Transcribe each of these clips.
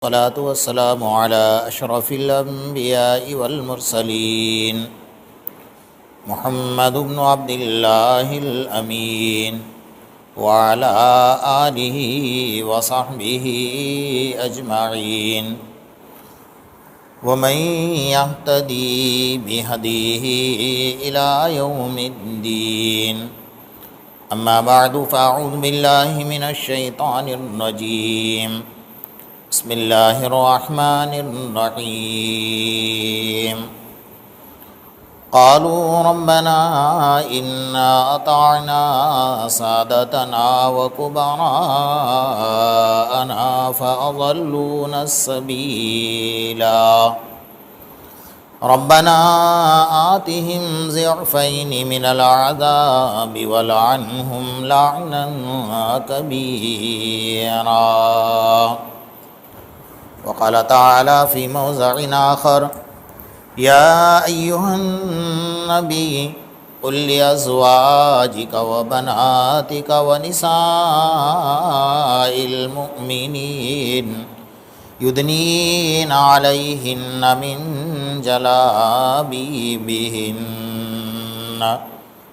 الصلاة والسلام على أشرف الأنبياء والمرسلين محمد بن عبد الله الأمين وعلى آله وصحبه أجمعين ومن يهتدي بهديه إلى يوم الدين. أما بعد فأعوذ بالله من الشيطان الرجيم. بسم الله الرحمن الرحيم. قالوا ربنا إنا أطعنا سادتنا وكبراءنا فأضلونا السبيلا ربنا آتهم ضعفين من العذاب والعنهم لعنا كبيرا. وقال تعالى في موضع آخر: يا أيها النبي قل لأزواجك وبناتك ونساء المؤمنين يدنين عليهن من جلابيبهن.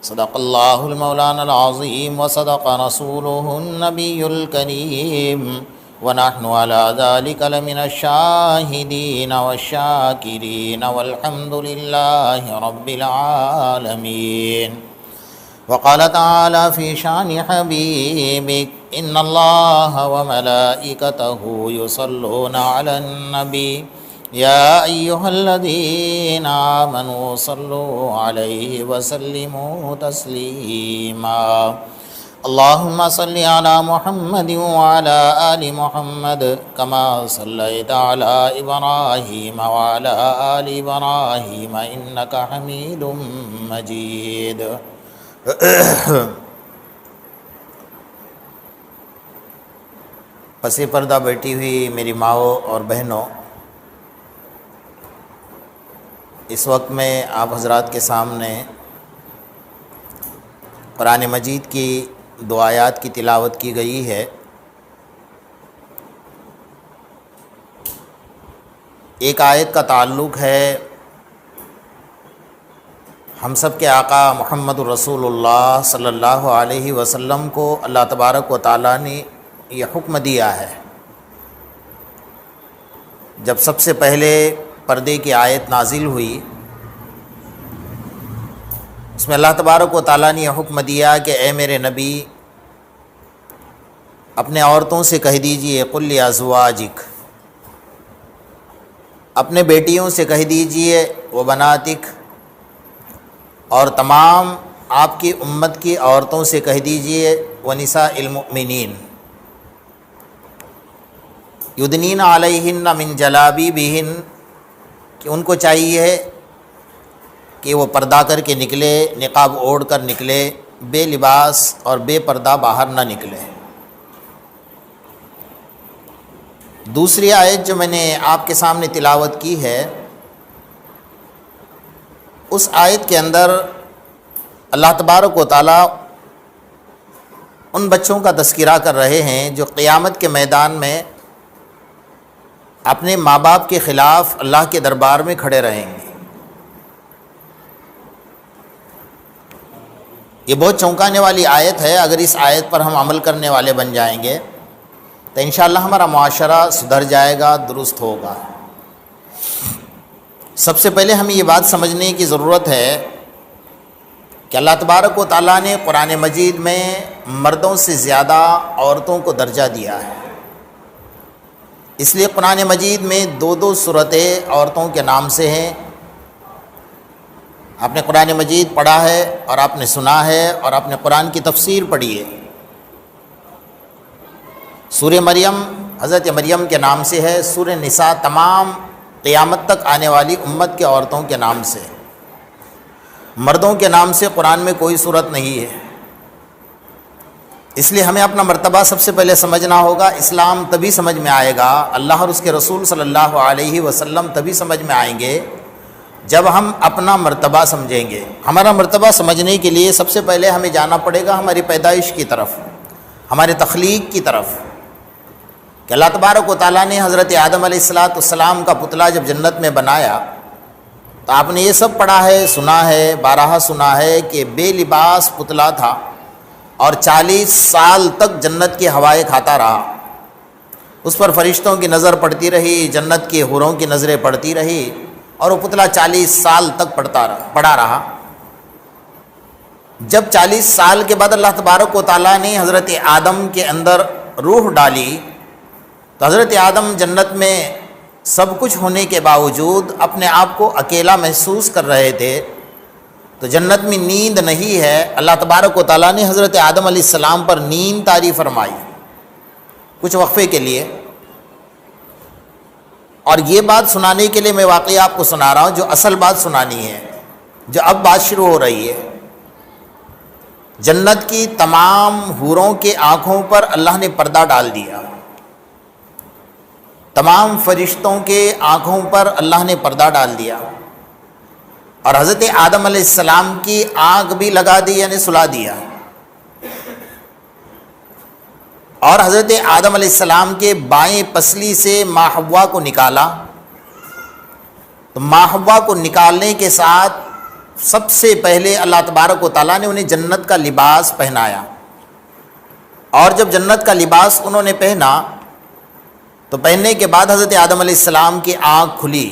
صدق الله المولانا العظيم وصدق رسوله النبي الكريم ونحن على ذلك لمن الشاهدين والشاكرين والحمد لله رب العالمين. وقال تعالى في شان حبيبك: إن الله وملائكته يصلون على النبي يا أيها الذين آمنوا صلوا عليه وسلموا تسليما. اللهم صل على محمد وعلى آل محمد كما صليت على إبراهيم وعلى آل إبراهيم إنك حميد مجيد. پس پردہ بیٹھی ہوئی میری ماؤں اور بہنوں، اس وقت میں آپ حضرات کے سامنے قرآن مجید کی دو آیات کی تلاوت کی گئی ہے۔ ایک آیت کا تعلق ہے ہم سب کے آقا محمد الرسول اللہ صلی اللہ علیہ وسلم کو اللہ تبارک و تعالیٰ نے یہ حکم دیا ہے۔ جب سب سے پہلے پردے کی آیت نازل ہوئی، اس میں اللہ تبارک و تعالیٰ نے یہ حکم دیا کہ اے میرے نبی، اپنے عورتوں سے کہہ دیجئے قل لازواجک، اپنے بیٹیوں سے کہہ دیجئے و بناتک، اور تمام آپ کی امت کی عورتوں سے کہہ دیجئے و نساء المؤمنین یدنین علیہن من جلابیبہن، کہ ان کو چاہیے کہ وہ پردہ کر کے نکلے، نقاب اوڑھ کر نکلے، بے لباس اور بے پردہ باہر نہ نکلے۔ دوسری آیت جو میں نے آپ کے سامنے تلاوت کی ہے، اس آیت کے اندر اللہ تبارک و تعالیٰ ان بچوں کا تذکرہ کر رہے ہیں جو قیامت کے میدان میں اپنے ماں باپ کے خلاف اللہ کے دربار میں کھڑے رہیں گے۔ یہ بہت چونکانے والی آیت ہے۔ اگر اس آیت پر ہم عمل کرنے والے بن جائیں گے تو انشاءاللہ ہمارا معاشرہ سدھر جائے گا، درست ہوگا۔ سب سے پہلے ہمیں یہ بات سمجھنے کی ضرورت ہے کہ اللہ تبارک و تعالیٰ نے قرآن مجید میں مردوں سے زیادہ عورتوں کو درجہ دیا ہے۔ اس لیے قرآن مجید میں دو سورتیں عورتوں کے نام سے ہیں۔ آپ نے قرآن مجید پڑھا ہے اور آپ نے سنا ہے اور آپ نے قرآن کی تفسیر پڑھی ہے۔ سورہ مریم حضرت مریم کے نام سے ہے، سورہ نساء تمام قیامت تک آنے والی امت کے عورتوں کے نام سے۔ مردوں کے نام سے قرآن میں کوئی صورت نہیں ہے۔ اس لیے ہمیں اپنا مرتبہ سب سے پہلے سمجھنا ہوگا۔ اسلام تبھی سمجھ میں آئے گا، اللہ اور اس کے رسول صلی اللہ علیہ وسلم تبھی سمجھ میں آئیں گے جب ہم اپنا مرتبہ سمجھیں گے۔ ہمارا مرتبہ سمجھنے کے لیے سب سے پہلے ہمیں جانا پڑے گا ہماری پیدائش کی طرف، ہمارے تخلیق کی طرف۔ کہ اللہ تبارک و تعالیٰ نے حضرت آدم علیہ السلام کا پتلا جب جنت میں بنایا تو آپ نے یہ سب پڑھا ہے، سنا ہے، بارہا سنا ہے کہ بے لباس پتلا تھا اور 40 سال تک جنت کی ہوائیں کھاتا رہا، اس پر فرشتوں کی نظر پڑتی رہی، جنت کے حوروں کی نظریں پڑتی رہی، اور وہ پتلا 40 سال تک پڑا رہا۔ جب 40 سال کے بعد اللہ تبارک و تعالیٰ نے حضرت آدم کے اندر روح ڈالی تو حضرت آدم جنت میں سب کچھ ہونے کے باوجود اپنے آپ کو اکیلا محسوس کر رہے تھے۔ تو جنت میں نیند نہیں ہے، اللہ تبارک و تعالیٰ نے حضرت آدم علیہ السلام پر نیند طاری فرمائی کچھ وقفے کے لیے۔ اور یہ بات سنانے کے لیے میں واقعی آپ کو سنا رہا ہوں جو اصل بات سنانی ہے، جو اب بات شروع ہو رہی ہے۔ جنت کی تمام حوروں کے آنکھوں پر اللہ نے پردہ ڈال دیا، تمام فرشتوں کے آنکھوں پر اللہ نے پردہ ڈال دیا، اور حضرت آدم علیہ السلام کی آنکھ بھی لگا دی، یعنی سلا دیا، اور حضرت آدم علیہ السلام کے بائیں پسلی سے ماں حوا کو نکالا۔ تو ماں حوا کو نکالنے کے ساتھ سب سے پہلے اللہ تبارک و تعالیٰ نے انہیں جنت کا لباس پہنایا، اور جب جنت کا لباس انہوں نے پہنا تو پہننے کے بعد حضرت آدم علیہ السلام کی آنکھ کھلی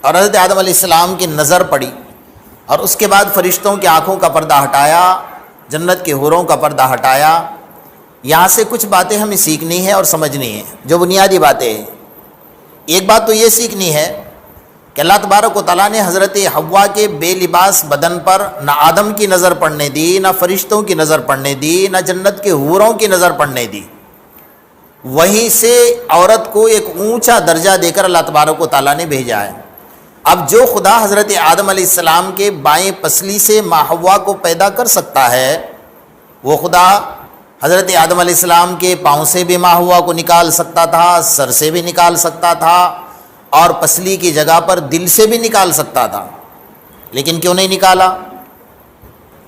اور حضرت آدم علیہ السلام کی نظر پڑی، اور اس کے بعد فرشتوں کی آنکھوں کا پردہ ہٹایا، جنت کے حوروں کا پردہ ہٹایا۔ یہاں سے کچھ باتیں ہمیں سیکھنی ہے اور سمجھنی ہے، جو بنیادی باتیں ہیں۔ ایک بات تو یہ سیکھنی ہے کہ اللہ تبارک و تعالیٰ نے حضرت حوا کے بے لباس بدن پر نہ آدم کی نظر پڑنے دی، نہ فرشتوں کی نظر پڑنے دی، نہ جنت کے حوروں کی نظر پڑنے دی۔ وہیں سے عورت کو ایک اونچا درجہ دے کر اللہ تبارک و تعالیٰ نے بھیجا ہے۔ اب جو خدا حضرت آدم علیہ السلام کے بائیں پسلی سے ماں حوا کو پیدا کر سکتا ہے، وہ خدا حضرت آدم علیہ السلام کے پاؤں سے بھی ماں حوا کو نکال سکتا تھا، سر سے بھی نکال سکتا تھا، اور پسلی کی جگہ پر دل سے بھی نکال سکتا تھا، لیکن کیوں نہیں نکالا؟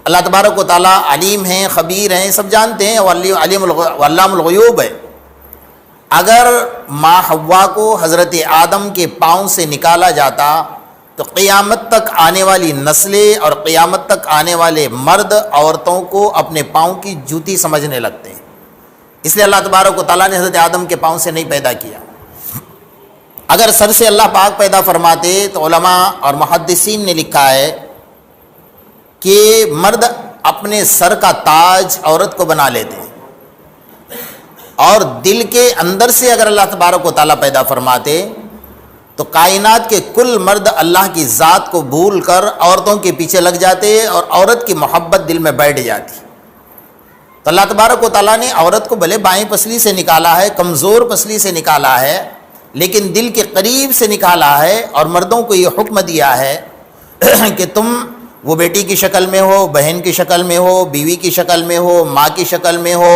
اللہ تبارک و تعالیٰ علیم ہیں، خبیر ہیں، سب جانتے ہیں، علام الغیوب ہے۔ اگر ماں حوا کو حضرت آدم کے پاؤں سے نکالا جاتا تو قیامت تک آنے والی نسلیں اور قیامت تک آنے والے مرد عورتوں کو اپنے پاؤں کی جوتی سمجھنے لگتے ہیں۔ اس لیے اللہ تبارک و تعالیٰ نے حضرت آدم کے پاؤں سے نہیں پیدا کیا۔ اگر سر سے اللہ پاک پیدا فرماتے تو علماء اور محدثین نے لکھا ہے کہ مرد اپنے سر کا تاج عورت کو بنا لیتے ہیں، اور دل کے اندر سے اگر اللہ تبارک و تعالیٰ پیدا فرماتے تو کائنات کے کل مرد اللہ کی ذات کو بھول کر عورتوں کے پیچھے لگ جاتے اور عورت کی محبت دل میں بیٹھ جاتی۔ تو اللہ تبارک و تعالیٰ نے عورت کو بھلے بائیں پسلی سے نکالا ہے، کمزور پسلی سے نکالا ہے، لیکن دل کے قریب سے نکالا ہے، اور مردوں کو یہ حکم دیا ہے کہ تم وہ بیٹی کی شکل میں ہو، بہن کی شکل میں ہو، بیوی کی شکل میں ہو، ماں کی شکل میں ہو۔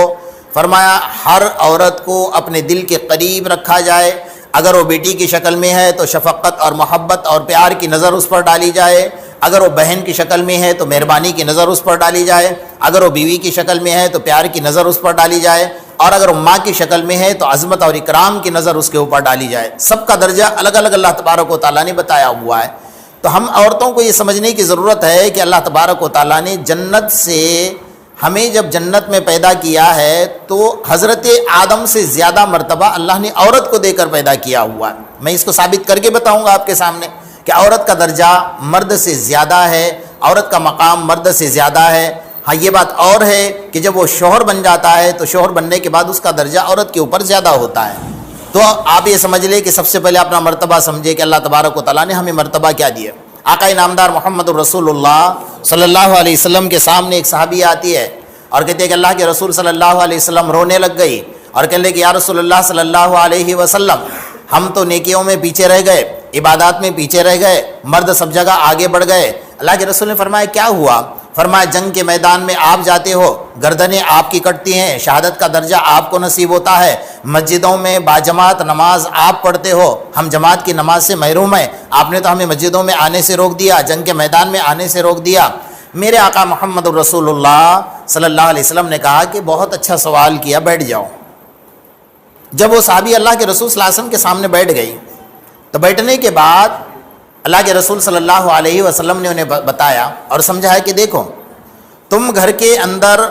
فرمایا ہر عورت کو اپنے دل کے قریب رکھا جائے، اگر وہ بیٹی کی شکل میں ہے تو شفقت اور محبت اور پیار کی نظر اس پر ڈالی جائے، اگر وہ بہن کی شکل میں ہے تو مہربانی کی نظر اس پر ڈالی جائے، اگر وہ بیوی کی شکل میں ہے تو پیار کی نظر اس پر ڈالی جائے، اور اگر وہ ماں کی شکل میں ہے تو عظمت اور اکرام کی نظر اس کے اوپر ڈالی جائے۔ سب کا درجہ الگ الگ اللہ تبارک و تعالیٰ نے بتایا ہوا ہے۔ تو ہم عورتوں کو یہ سمجھنے کی ضرورت ہے کہ اللہ تبارک و تعالیٰ نے جنت سے ہمیں جب جنت میں پیدا کیا ہے تو حضرت آدم سے زیادہ مرتبہ اللہ نے عورت کو دے کر پیدا کیا ہوا ہے۔ میں اس کو ثابت کر کے بتاؤں گا آپ کے سامنے کہ عورت کا درجہ مرد سے زیادہ ہے، عورت کا مقام مرد سے زیادہ ہے۔ ہاں یہ بات اور ہے کہ جب وہ شوہر بن جاتا ہے تو شوہر بننے کے بعد اس کا درجہ عورت کے اوپر زیادہ ہوتا ہے۔ تو آپ یہ سمجھ لیں کہ سب سے پہلے اپنا مرتبہ سمجھے کہ اللہ تبارک و تعالیٰ نے ہمیں مرتبہ کیا دیا۔ آقا نامدار محمد الرسول اللہ صلی اللہ علیہ وسلم کے سامنے ایک صحابی آتی ہے اور کہتے ہیں کہ اللہ کے رسول صلی اللہ علیہ وسلم رونے لگ گئی اور کہنے لگے کہ یا رسول اللہ صلی اللہ علیہ وسلم، ہم تو نیکیوں میں پیچھے رہ گئے، عبادات میں پیچھے رہ گئے، مرد سب جگہ آگے بڑھ گئے۔ اللہ کے رسول نے فرمایا کیا ہوا؟ فرمایا جنگ کے میدان میں آپ جاتے ہو، گردنیں آپ کی کٹتی ہیں، شہادت کا درجہ آپ کو نصیب ہوتا ہے، مسجدوں میں باجماعت نماز آپ پڑھتے ہو، ہم جماعت کی نماز سے محروم ہیں، آپ نے تو ہمیں مسجدوں میں آنے سے روک دیا، جنگ کے میدان میں آنے سے روک دیا۔ میرے آقا محمد الرسول اللہ صلی اللہ علیہ وسلم نے کہا کہ بہت اچھا سوال کیا، بیٹھ جاؤ۔ جب وہ صحابی اللہ کے رسول صلی اللہ علیہ وسلم کے سامنے بیٹھ گئی تو بیٹھنے کے بعد اللہ کے رسول صلی اللہ علیہ وسلم نے انہیں بتایا اور سمجھایا کہ دیکھو، تم گھر کے اندر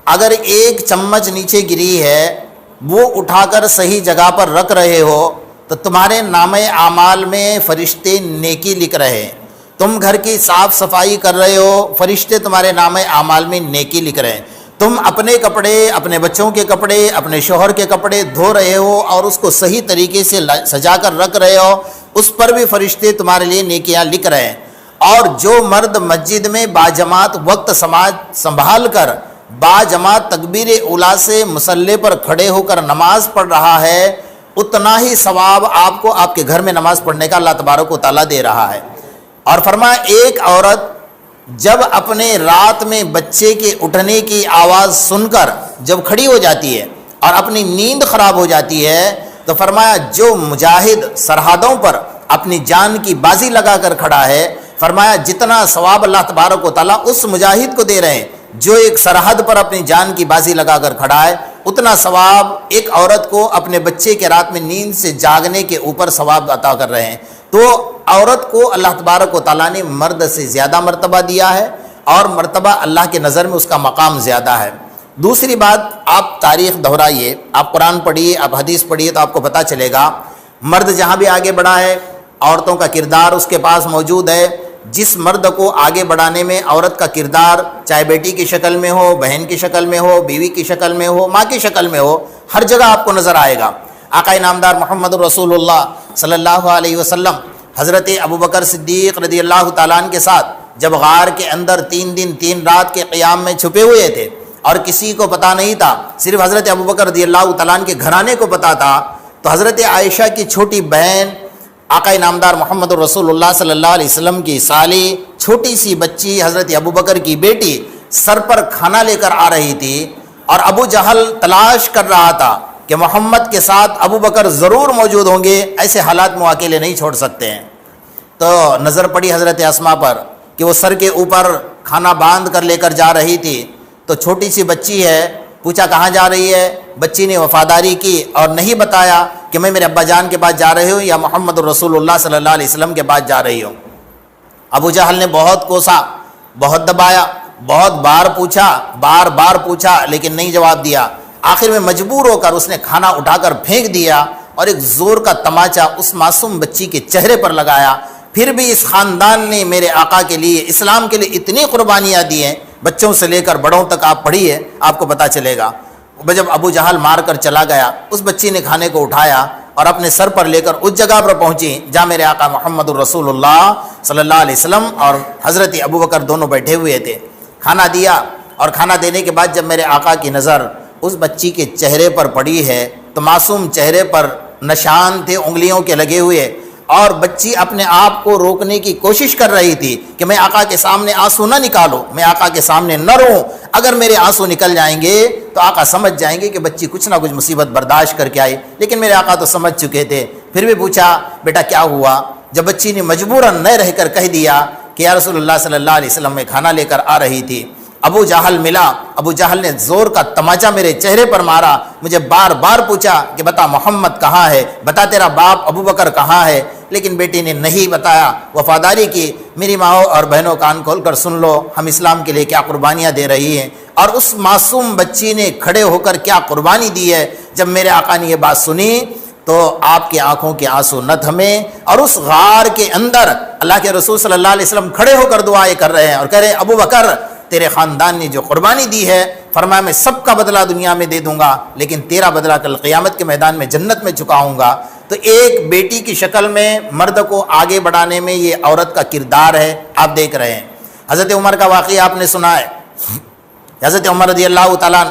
اگر ایک چمچ نیچے گری ہے وہ اٹھا کر صحیح جگہ پر رکھ رہے ہو تو تمہارے نامہ اعمال میں فرشتے نیکی لکھ رہے ہیں۔ تم گھر کی صاف صفائی کر رہے ہو، فرشتے تمہارے نامہ اعمال میں نیکی لکھ رہے ہیں۔ تم اپنے کپڑے، اپنے بچوں کے کپڑے، اپنے شوہر کے کپڑے دھو رہے ہو اور اس کو صحیح طریقے سے سجا کر رکھ رہے ہو، اس پر بھی فرشتے تمہارے لیے نیکیاں لکھ رہے ہیں۔ اور جو مرد مسجد میں باجماعت وقت سنبھال کر باجماعت تکبیر اولیٰ سے مصلی پر کھڑے ہو کر نماز پڑھ رہا ہے، اتنا ہی ثواب آپ کو آپ کے گھر میں نماز پڑھنے کا اللہ تبارک و تعالیٰ دے رہا ہے۔ اور فرمایا ایک عورت جب اپنے رات میں بچے کے اٹھنے کی آواز سن کر جب کھڑی ہو جاتی ہے اور اپنی نیند خراب ہو جاتی ہے تو فرمایا جو مجاہد سرحدوں پر اپنی جان کی بازی لگا کر کھڑا ہے، فرمایا جتنا ثواب اللہ تبارک و تعالیٰ اس مجاہد کو دے رہے ہیں جو ایک سرحد پر اپنی جان کی بازی لگا کر کھڑا ہے، اتنا ثواب ایک عورت کو اپنے بچے کے رات میں نیند سے جاگنے کے اوپر ثواب عطا کر رہے ہیں۔ تو عورت کو اللہ تبارک و تعالیٰ نے مرد سے زیادہ مرتبہ دیا ہے اور مرتبہ اللہ کے نظر میں اس کا مقام زیادہ ہے۔ دوسری بات، آپ تاریخ دہرائیے، آپ قرآن پڑھیے، آپ حدیث پڑھیے تو آپ کو پتہ چلے گا مرد جہاں بھی آگے بڑھا ہے عورتوں کا کردار اس کے پاس موجود ہے۔ جس مرد کو آگے بڑھانے میں عورت کا کردار چاہے بیٹی کی شکل میں ہو، بہن کی شکل میں ہو، بیوی کی شکل میں ہو، ماں کی شکل میں ہو، ہر جگہ آپ کو نظر آئے گا۔ آقا نامدار محمد رسول اللہ صلی اللہ علیہ وسلم حضرت ابوبکر صدیق رضی اللہ تعالیٰ عنہ کے ساتھ جب غار کے اندر 3 دن 3 رات کے قیام میں چھپے ہوئے تھے اور کسی کو پتہ نہیں تھا، صرف حضرت ابوبکر رضی اللہ تعالیٰ عنہ کے گھرانے کو پتہ تھا، تو حضرت عائشہ کی چھوٹی بہن آقا نامدار محمد رسول اللہ صلی اللہ علیہ وسلم کی سالی چھوٹی سی بچی حضرت ابوبکر کی بیٹی سر پر کھانا لے کر آ رہی تھی اور ابو جہل تلاش کر رہا تھا کہ محمد کے ساتھ ابوبکر ضرور موجود ہوں گے، ایسے حالات میں اکیلے نہیں چھوڑ سکتے ہیں۔ تو نظر پڑی حضرت اسماء پر کہ وہ سر کے اوپر کھانا باندھ کر لے کر جا رہی تھی، تو چھوٹی سی بچی ہے، پوچھا کہاں جا رہی ہے؟ بچی نے وفاداری کی اور نہیں بتایا کہ میں میرے ابا جان کے پاس جا رہی ہوں یا محمد رسول اللہ صلی اللہ علیہ وسلم کے پاس جا رہی ہوں۔ ابو جہل نے بہت کوسا، بہت دبایا، بہت بار بار پوچھا لیکن نہیں جواب دیا۔ آخر میں مجبور ہو کر اس نے کھانا اٹھا کر پھینک دیا اور ایک زور کا تماچا اس معصوم بچی کے چہرے پر لگایا۔ پھر بھی اس خاندان نے میرے آقا کے لیے، اسلام کے لیے اتنی قربانیاں دی ہیں، بچوں سے لے کر بڑوں تک آپ پڑھیے آپ کو پتہ چلے گا۔ جب ابو جہل مار کر چلا گیا، اس بچی نے کھانے کو اٹھایا اور اپنے سر پر لے کر اس جگہ پر پہنچی جہاں میرے آقا محمد رسول اللہ صلی اللہ علیہ وسلم اور حضرت ابوبکر دونوں بیٹھے ہوئے تھے۔ کھانا دیا اور کھانا دینے کے بعد جب میرے آقا کی نظر اس بچی کے چہرے پر پڑی ہے تو معصوم چہرے پر نشان تھے انگلیوں کے لگے ہوئے، اور بچی اپنے آپ کو روکنے کی کوشش کر رہی تھی کہ میں آقا کے سامنے آنسو نہ نکالوں، میں آقا کے سامنے نہ روں، اگر میرے آنسو نکل جائیں گے تو آقا سمجھ جائیں گے کہ بچی کچھ نہ کچھ مصیبت برداشت کر کے آئی۔ لیکن میرے آقا تو سمجھ چکے تھے، پھر بھی پوچھا بیٹا کیا ہوا؟ جب بچی نے مجبوراً نہ رہ کر کہہ دیا کہ یا رسول اللہ صلی اللہ علیہ وسلم میں کھانا لے کر آ رہی تھی، ابو جہل ملا، ابو جہل نے زور کا تماچا میرے چہرے پر مارا، مجھے بار بار پوچھا کہ بتا محمد کہاں ہے، بتا تیرا باپ ابو بکر کہاں ہے، لیکن بیٹی نے نہیں بتایا، وفاداری کی۔ میری ماؤں اور بہنوں کان کھول کر سن لو، ہم اسلام کے لیے کیا قربانیاں دے رہی ہیں، اور اس معصوم بچی نے کھڑے ہو کر کیا قربانی دی ہے۔ جب میرے آقا نے یہ بات سنی تو آپ کی آنکھوں کے آنسو نہ تھمے، اور اس غار کے اندر اللہ کے رسول صلی اللہ علیہ وسلم کھڑے ہو کر دعائیں کر رہے ہیں اور کہہ رہے ہیں ابو بکر تیرے خاندان نے جو قربانی دی ہے، فرمایا میں سب کا بدلہ دنیا میں دے دوں گا، لیکن تیرا بدلہ کل قیامت کے میدان میں جنت میں چکاؤں گا۔ تو ایک بیٹی کی شکل میں مرد کو آگے بڑھانے میں یہ عورت کا کردار ہے، آپ دیکھ رہے ہیں۔ حضرت عمر کا واقعہ آپ نے سنا ہے، حضرت عمر رضی اللہ تعالیٰ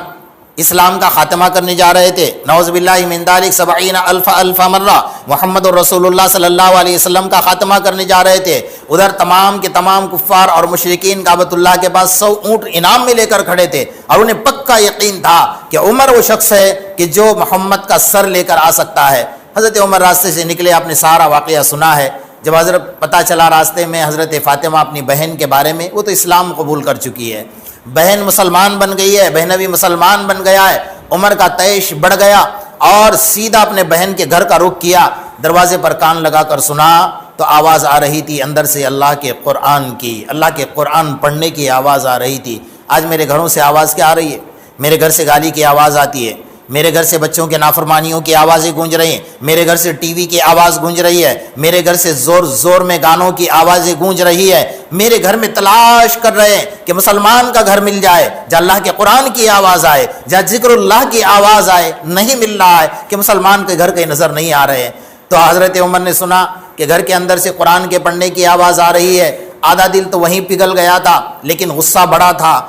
اسلام کا خاتمہ کرنے جا رہے تھے، نعوذ باللہ من ذالک 70,000 مرہ محمد رسول اللہ صلی اللہ علیہ وسلم کا خاتمہ کرنے جا رہے تھے۔ ادھر تمام کے تمام کفار اور مشرکین کعبۃ اللہ کے پاس 100 اونٹ انعام میں لے کر کھڑے تھے، اور انہیں پکا یقین تھا کہ عمر وہ شخص ہے کہ جو محمد کا سر لے کر آ سکتا ہے۔ حضرت عمر راستے سے نکلے، آپ نے سارا واقعہ سنا ہے۔ جب حضرت پتہ چلا راستے میں حضرت فاطمہ اپنی بہن کے بارے میں، وہ تو اسلام قبول کر چکی ہے، بہن مسلمان بن گئی ہے، بہن بھی مسلمان بن گیا ہے، عمر کا تیش بڑھ گیا اور سیدھا اپنے بہن کے گھر کا رخ کیا. دروازے پر کان لگا کر سنا تو آواز آ رہی تھی اندر سے اللہ کے قرآن کی، اللہ کے قرآن پڑھنے کی آواز آ رہی تھی. آج میرے گھروں سے آواز کیا آ رہی ہے؟ میرے گھر سے گالی کی آواز آتی ہے، میرے گھر سے بچوں کے نافرمانیوں کی آوازیں گونج رہی ہیں، میرے گھر سے ٹی وی کی آواز گونج رہی ہے، میرے گھر سے زور زور میں گانوں کی آوازیں گونج رہی ہے. میرے گھر میں تلاش کر رہے ہیں کہ مسلمان کا گھر مل جائے جہاں اللہ کے قرآن کی آواز آئے، جہاں ذکر اللہ کی آواز آئے. نہیں مل رہا ہے کہ مسلمان کے گھر کہیں نظر نہیں آ رہے ہیں. تو حضرت عمر نے سنا کہ گھر کے اندر سے قرآن کے پڑھنے کی آواز آ رہی ہے. آدھا دل تو وہیں پگھل گیا تھا، لیکن غصہ بڑا تھا.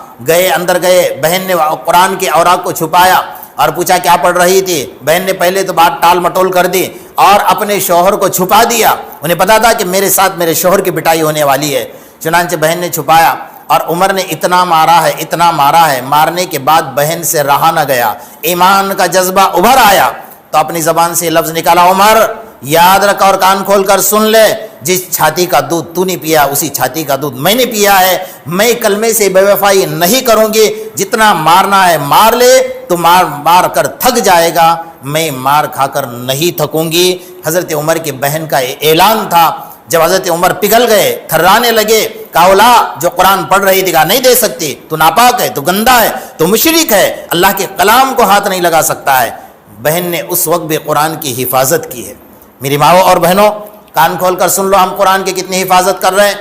اندر گئے، بہن نے قرآن کے اوراق کو چھپایا اور پوچھا کیا پڑھ رہی تھی. بہن نے پہلے تو بات ٹال مٹول کر دی اور اپنے شوہر کو چھپا دیا. انہیں پتا تھا کہ میرے ساتھ میرے شوہر کی پٹائی ہونے والی ہے. چنانچہ بہن نے چھپایا اور عمر نے اتنا مارا ہے، مارنے کے بعد بہن سے رہا نہ گیا. ایمان کا جذبہ ابھر آیا تو اپنی زبان سے لفظ نکالا، عمر یاد رکھ اور کان کھول کر سن لے، جس چھاتی کا دودھ تو نے پیا اسی چھاتی کا دودھ میں نے پیا ہے. میں کلمے سے بے وفائی نہیں کروں گی. جتنا مارنا ہے مار لے، تو مار کر تھک جائے گا، میں مار کھا کر نہیں تھکوں گی. حضرت عمر کی بہن کا اعلان تھا. جب حضرت عمر پگھل گئے، تھرانے لگے، کہا اولا جو قرآن پڑھ رہی تھی، کہا نہیں دے سکتی، تو ناپاک ہے، تو گندا ہے، تو مشرک ہے، اللہ کے کلام کو ہاتھ نہیں لگا سکتا ہے. بہن نے اس وقت بھی قرآن کی حفاظت کی ہے. میری ماؤں اور بہنوں، کان کھول کر سن لو، ہم قرآن کی کتنی حفاظت کر رہے ہیں.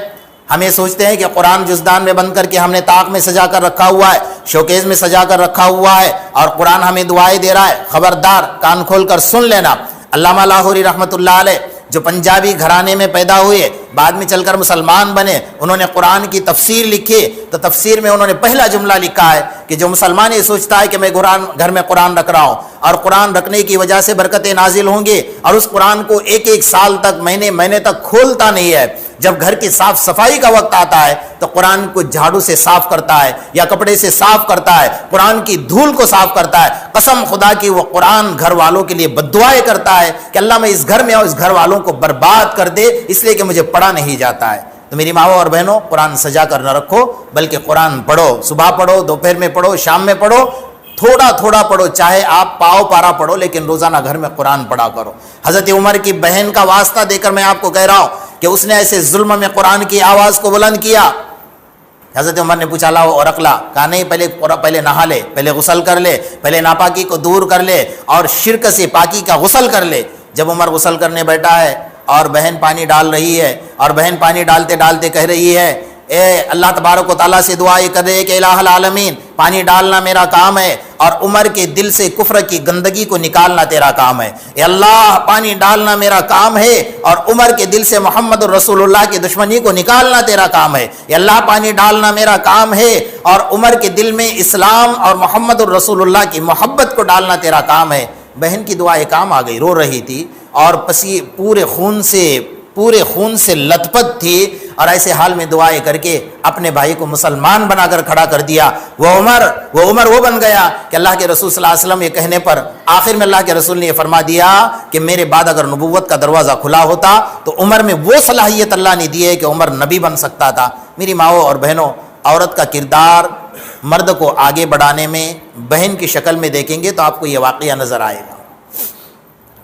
ہم یہ سوچتے ہیں کہ قرآن جزدان میں بند کر کے ہم نے طاق میں سجا کر رکھا ہوا ہے، شوکیز میں سجا کر رکھا ہوا ہے، اور قرآن ہمیں دعائیں دے رہا ہے. خبردار، کان کھول کر سن لینا. علامہ لاہوری رحمۃ اللہ علیہ جو پنجابی گھرانے میں پیدا ہوئے، بعد میں چل کر مسلمان بنے، انہوں نے قرآن کی تفسیر لکھی. تو تفسیر میں انہوں نے پہلا جملہ لکھا ہے کہ جو مسلمان یہ سوچتا ہے کہ میں گھر میں قرآن رکھ رہا ہوں اور قرآن رکھنے کی وجہ سے برکتیں نازل ہوں گی، اور اس قرآن کو ایک سال تک مہینے تک کھولتا نہیں ہے، جب گھر کی صاف صفائی کا وقت آتا ہے تو قرآن کو جھاڑو سے صاف کرتا ہے یا کپڑے سے صاف کرتا ہے، قرآن کی دھول کو صاف کرتا ہے. قسم خدا کی وہ قرآن گھر والوں کے لیے بددعائیں کرتا ہے کہ اللہ میں اس گھر میں اور اس گھر والوں کو برباد کر دے، اس لیے کہ مجھے پڑھا نہیں جاتا ہے. تو میری ماؤں اور بہنوں، قرآن سجا کر نہ رکھو، بلکہ قرآن پڑھو. صبح پڑھو، دوپہر میں پڑھو، شام میں پڑھو، تھوڑا پڑھو، چاہے آپ پاؤ پارا پڑھو، لیکن روزانہ گھر میں قرآن پڑھا کرو. حضرت عمر کی بہن کا واسطہ دے کر میں آپ کو کہہ رہا ہوں کہ اس نے ایسے ظلم میں قرآن کی آواز کو بلند کیا. حضرت عمر نے پوچھا لاؤ اور رکھ لا، کہا نہیں، پہلے نہا لے، پہلے غسل کر لے، پہلے ناپاکی کو دور کر لے اور شرک سے پاکی کا غسل کر لے. جب عمر غسل کرنے بیٹھا ہے اور بہن پانی ڈال رہی ہے، اور بہن پانی ڈالتے ڈالتے کہہ رہی ہے، اے اللہ تبارک و تعالیٰ سے دعا یہ کر رہے کہ الہ العالمین، پانی ڈالنا میرا کام ہے اور عمر کے دل سے کفر کی گندگی کو نکالنا تیرا کام ہے. اے اللہ، پانی ڈالنا میرا کام ہے اور عمر کے دل سے محمد الرسول اللہ کی دشمنی کو نکالنا تیرا کام ہے. اے اللہ، پانی ڈالنا میرا کام ہے اور عمر کے دل میں اسلام اور محمد الرسول اللہ کی محبت کو ڈالنا تیرا کام ہے. بہن کی دعا ایک کام آ گئی، رو رہی تھی اور پورے خون سے لت پت تھی، اور ایسے حال میں دعائیں کر کے اپنے بھائی کو مسلمان بنا کر کھڑا کر دیا. وہ عمر وہ بن گیا کہ اللہ کے رسول صلی اللہ علیہ وسلم یہ کہنے پر آخر میں اللہ کے رسول نے یہ فرما دیا کہ میرے بعد اگر نبوت کا دروازہ کھلا ہوتا تو عمر میں وہ صلاحیت اللہ نے دی ہے کہ عمر نبی بن سکتا تھا. میری ماؤں اور بہنوں، عورت کا کردار مرد کو آگے بڑھانے میں بہن کی شکل میں دیکھیں گے تو آپ کو یہ واقعہ نظر آئے گا.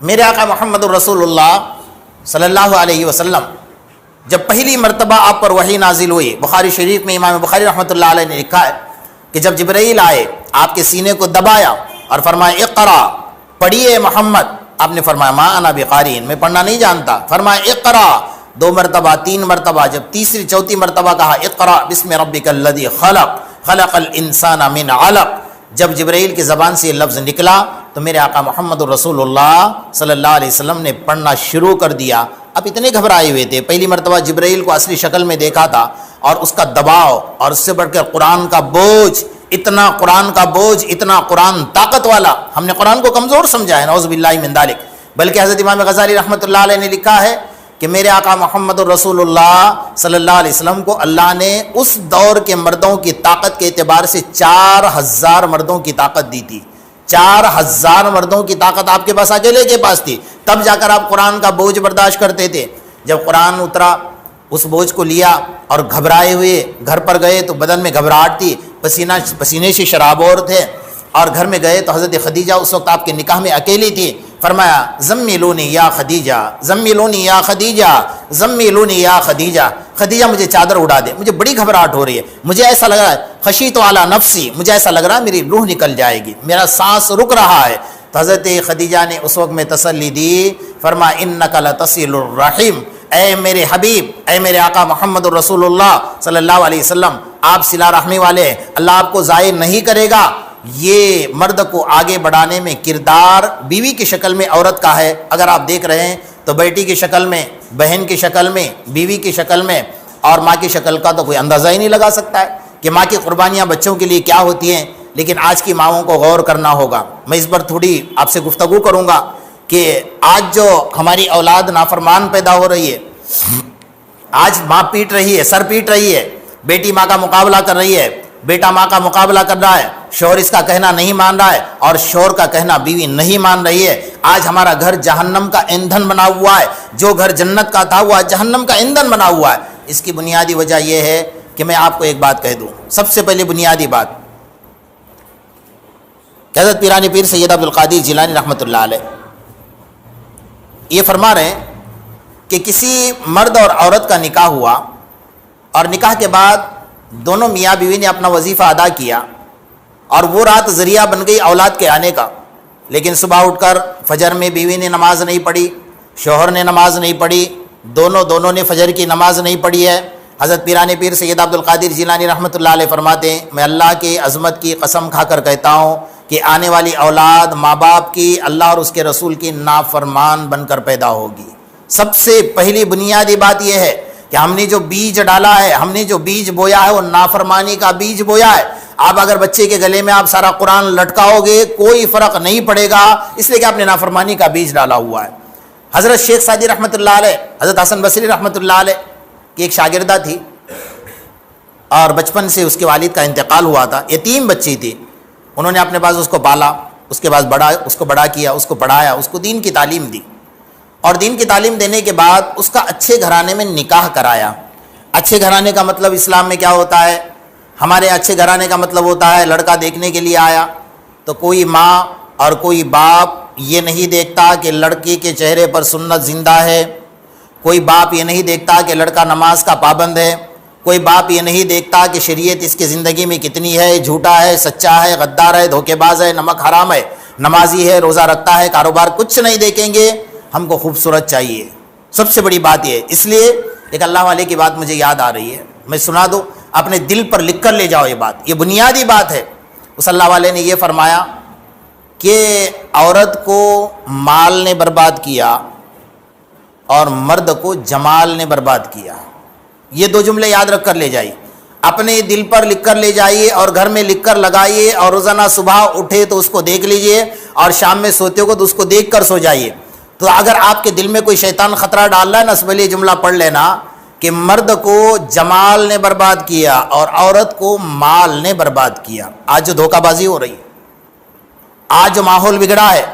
میرے آقا محمد الرسول اللہ صلی اللہ علیہ وسلم جب پہلی مرتبہ آپ پر وحی نازل ہوئی، بخاری شریف میں امام بخاری رحمۃ اللہ علیہ نے لکھا ہے کہ جب جبرائیل آئے، آپ کے سینے کو دبایا اور فرمایا اقرا، پڑھیے محمد. آپ نے فرمایا ما انا بقارئ، میں پڑھنا نہیں جانتا. فرمایا اقرا، 2 مرتبہ 3 مرتبہ، جب تیسری چوتھی مرتبہ کہا اقرا بسم ربک الذی خلق الانسان من علق، جب جبرائیل کی زبان سے یہ لفظ نکلا تو میرے آقا محمد الرسول اللہ صلی اللہ علیہ وسلم نے پڑھنا شروع کر دیا. اب اتنے گھبرائے ہوئے تھے، پہلی مرتبہ جبرائیل کو اصلی شکل میں دیکھا تھا اور اس کا دباؤ اور اس سے بڑھ کر قرآن کا بوجھ، اتنا قرآن طاقت والا. ہم نے قرآن کو کمزور سمجھا ہے، نعوذ باللہ من ذالک. بلکہ حضرت امام غزالی رحمۃ اللہ علیہ نے لکھا ہے کہ میرے آقا محمد الرسول اللہ صلی اللہ علیہ وسلم کو اللہ نے اس دور کے مردوں کی طاقت کے اعتبار سے 4000 مردوں کی طاقت دی تھی. 4000 مردوں کی طاقت آپ کے پاس اکیلے کے پاس تھی، تب جا کر آپ قرآن کا بوجھ برداشت کرتے تھے. جب قرآن اترا، اس بوجھ کو لیا اور گھبرائے ہوئے گھر پر گئے تو بدن میں گھبراہٹ تھی، پسینے سے شرابور تھے اور گھر میں گئے تو حضرت خدیجہ اس وقت آپ کے نکاح میں اکیلی تھی. فرمایا زمیلونی یا خدیجہ، زمیلونی یا خدیجہ، زمیلونی یا خدیجہ، خدیجہ مجھے چادر اڑا دے، مجھے بڑی گھبراہٹ ہو رہی ہے، مجھے ایسا لگ رہا ہے خشیت علی نفسی، مجھے ایسا لگ رہا ہے میری روح نکل جائے گی، میرا سانس رک رہا ہے. تو حضرت خدیجہ نے اس وقت میں تسلی دی، فرمایا انک لتصل الرحم، اے میرے حبیب، اے میرے آقا محمد الرسول اللہ صلی اللہ علیہ وسلم، آپ صلہ رحمی والے ہیں، اللہ آپ کو ضائع نہیں کرے گا. یہ مرد کو آگے بڑھانے میں کردار بیوی کی شکل میں عورت کا ہے. اگر آپ دیکھ رہے ہیں تو بیٹی کی شکل میں، بہن کی شکل میں، بیوی کی شکل میں، اور ماں کی شکل کا تو کوئی اندازہ ہی نہیں لگا سکتا ہے کہ ماں کی قربانیاں بچوں کے لیے کیا ہوتی ہیں. لیکن آج کی ماؤں کو غور کرنا ہوگا. میں اس پر تھوڑی آپ سے گفتگو کروں گا کہ آج جو ہماری اولاد نافرمان پیدا ہو رہی ہے، آج ماں پیٹ رہی ہے، سر پیٹ رہی ہے، بیٹی ماں کا مقابلہ کر رہی ہے، بیٹا ماں کا مقابلہ کر رہا ہے، شوہر اس کا کہنا نہیں مان رہا ہے اور شوہر کا کہنا بیوی نہیں مان رہی ہے. آج ہمارا گھر جہنم کا ایندھن بنا ہوا ہے، جو گھر جنت کا تھا وہ جہنم کا ایندھن بنا ہوا ہے. اس کی بنیادی وجہ یہ ہے کہ میں آپ کو ایک بات کہہ دوں. سب سے پہلے بنیادی بات، حضرت پیرانی پیر سید عبد القادر جیلانی رحمۃ اللہ علیہ یہ فرما رہے ہیں کہ کسی مرد اور عورت کا نکاح ہوا اور نکاح کے بعد دونوں میاں بیوی نے اپنا وظیفہ ادا کیا اور وہ رات ذریعہ بن گئی اولاد کے آنے کا. لیکن صبح اٹھ کر فجر میں بیوی نے نماز نہیں پڑھی، شوہر نے نماز نہیں پڑھی، دونوں نے فجر کی نماز نہیں پڑھی ہے. حضرت پیرانی پیر سید عبد القادر جیلانی رحمۃ اللہ علیہ فرماتے ہیں میں اللہ کی عظمت کی قسم کھا کر کہتا ہوں کہ آنے والی اولاد ماں باپ کی، اللہ اور اس کے رسول کی نافرمان بن کر پیدا ہوگی. سب سے پہلی بنیادی بات یہ ہے کہ ہم نے جو بیج ڈالا ہے، ہم نے جو بیج بویا ہے وہ نافرمانی کا بیج بویا ہے. آپ اگر بچے کے گلے میں آپ سارا قرآن لٹکاؤ گے کوئی فرق نہیں پڑے گا، اس لیے کہ آپ نے نافرمانی کا بیج ڈالا ہوا ہے. حضرت شیخ سعدی رحمۃ اللہ علیہ، حضرت حسن بصری رحمۃ اللہ علیہ کی ایک شاگردہ تھی اور بچپن سے اس کے والد کا انتقال ہوا تھا، یتیم بچی تھی. انہوں نے اپنے پاس اس کو پالا، اس کے بعد اس کو بڑا کیا، اس کو پڑھایا، اس کو دین کی تعلیم دی اور دین کی تعلیم دینے کے بعد اس کا اچھے گھرانے میں نکاح کرایا. اچھے گھرانے کا مطلب اسلام میں کیا ہوتا ہے؟ ہمارے اچھے گھرانے کا مطلب ہوتا ہے لڑکا دیکھنے کے لیے آیا تو کوئی ماں اور کوئی باپ یہ نہیں دیکھتا کہ لڑکی کے چہرے پر سنت زندہ ہے، کوئی باپ یہ نہیں دیکھتا کہ لڑکا نماز کا پابند ہے، کوئی باپ یہ نہیں دیکھتا کہ شریعت اس کی زندگی میں کتنی ہے، جھوٹا ہے، سچا ہے، غدار ہے، دھوکے باز ہے، نمک حرام ہے، نمازی ہے، روزہ رکھتا ہے، کاروبار کچھ نہیں دیکھیں گے، ہم کو خوبصورت چاہیے. سب سے بڑی بات یہ. اس لیے ایک اللہ والے کی بات مجھے یاد آ رہی ہے، میں سنا دوں، اپنے دل پر لکھ کر لے جاؤ. یہ بات، یہ بنیادی بات ہے. اس اللہ والے نے یہ فرمایا کہ عورت کو مال نے برباد کیا اور مرد کو جمال نے برباد کیا. یہ دو جملے یاد رکھ کر لے جائیے، اپنے دل پر لکھ کر لے جائیے اور گھر میں لکھ کر لگائیے اور روزانہ صبح اٹھے تو اس کو دیکھ لیجئے اور شام میں سوتے ہو تو اس کو دیکھ کر سو جائیے. تو اگر آپ کے دل میں کوئی شیطان خطرہ ڈال رہا ہے نا، اس پہلے جملہ پڑھ لینا کہ مرد کو جمال نے برباد کیا اور عورت کو مال نے برباد کیا. آج جو دھوکہ بازی ہو رہی ہے، آج جو ماحول بگڑا ہے،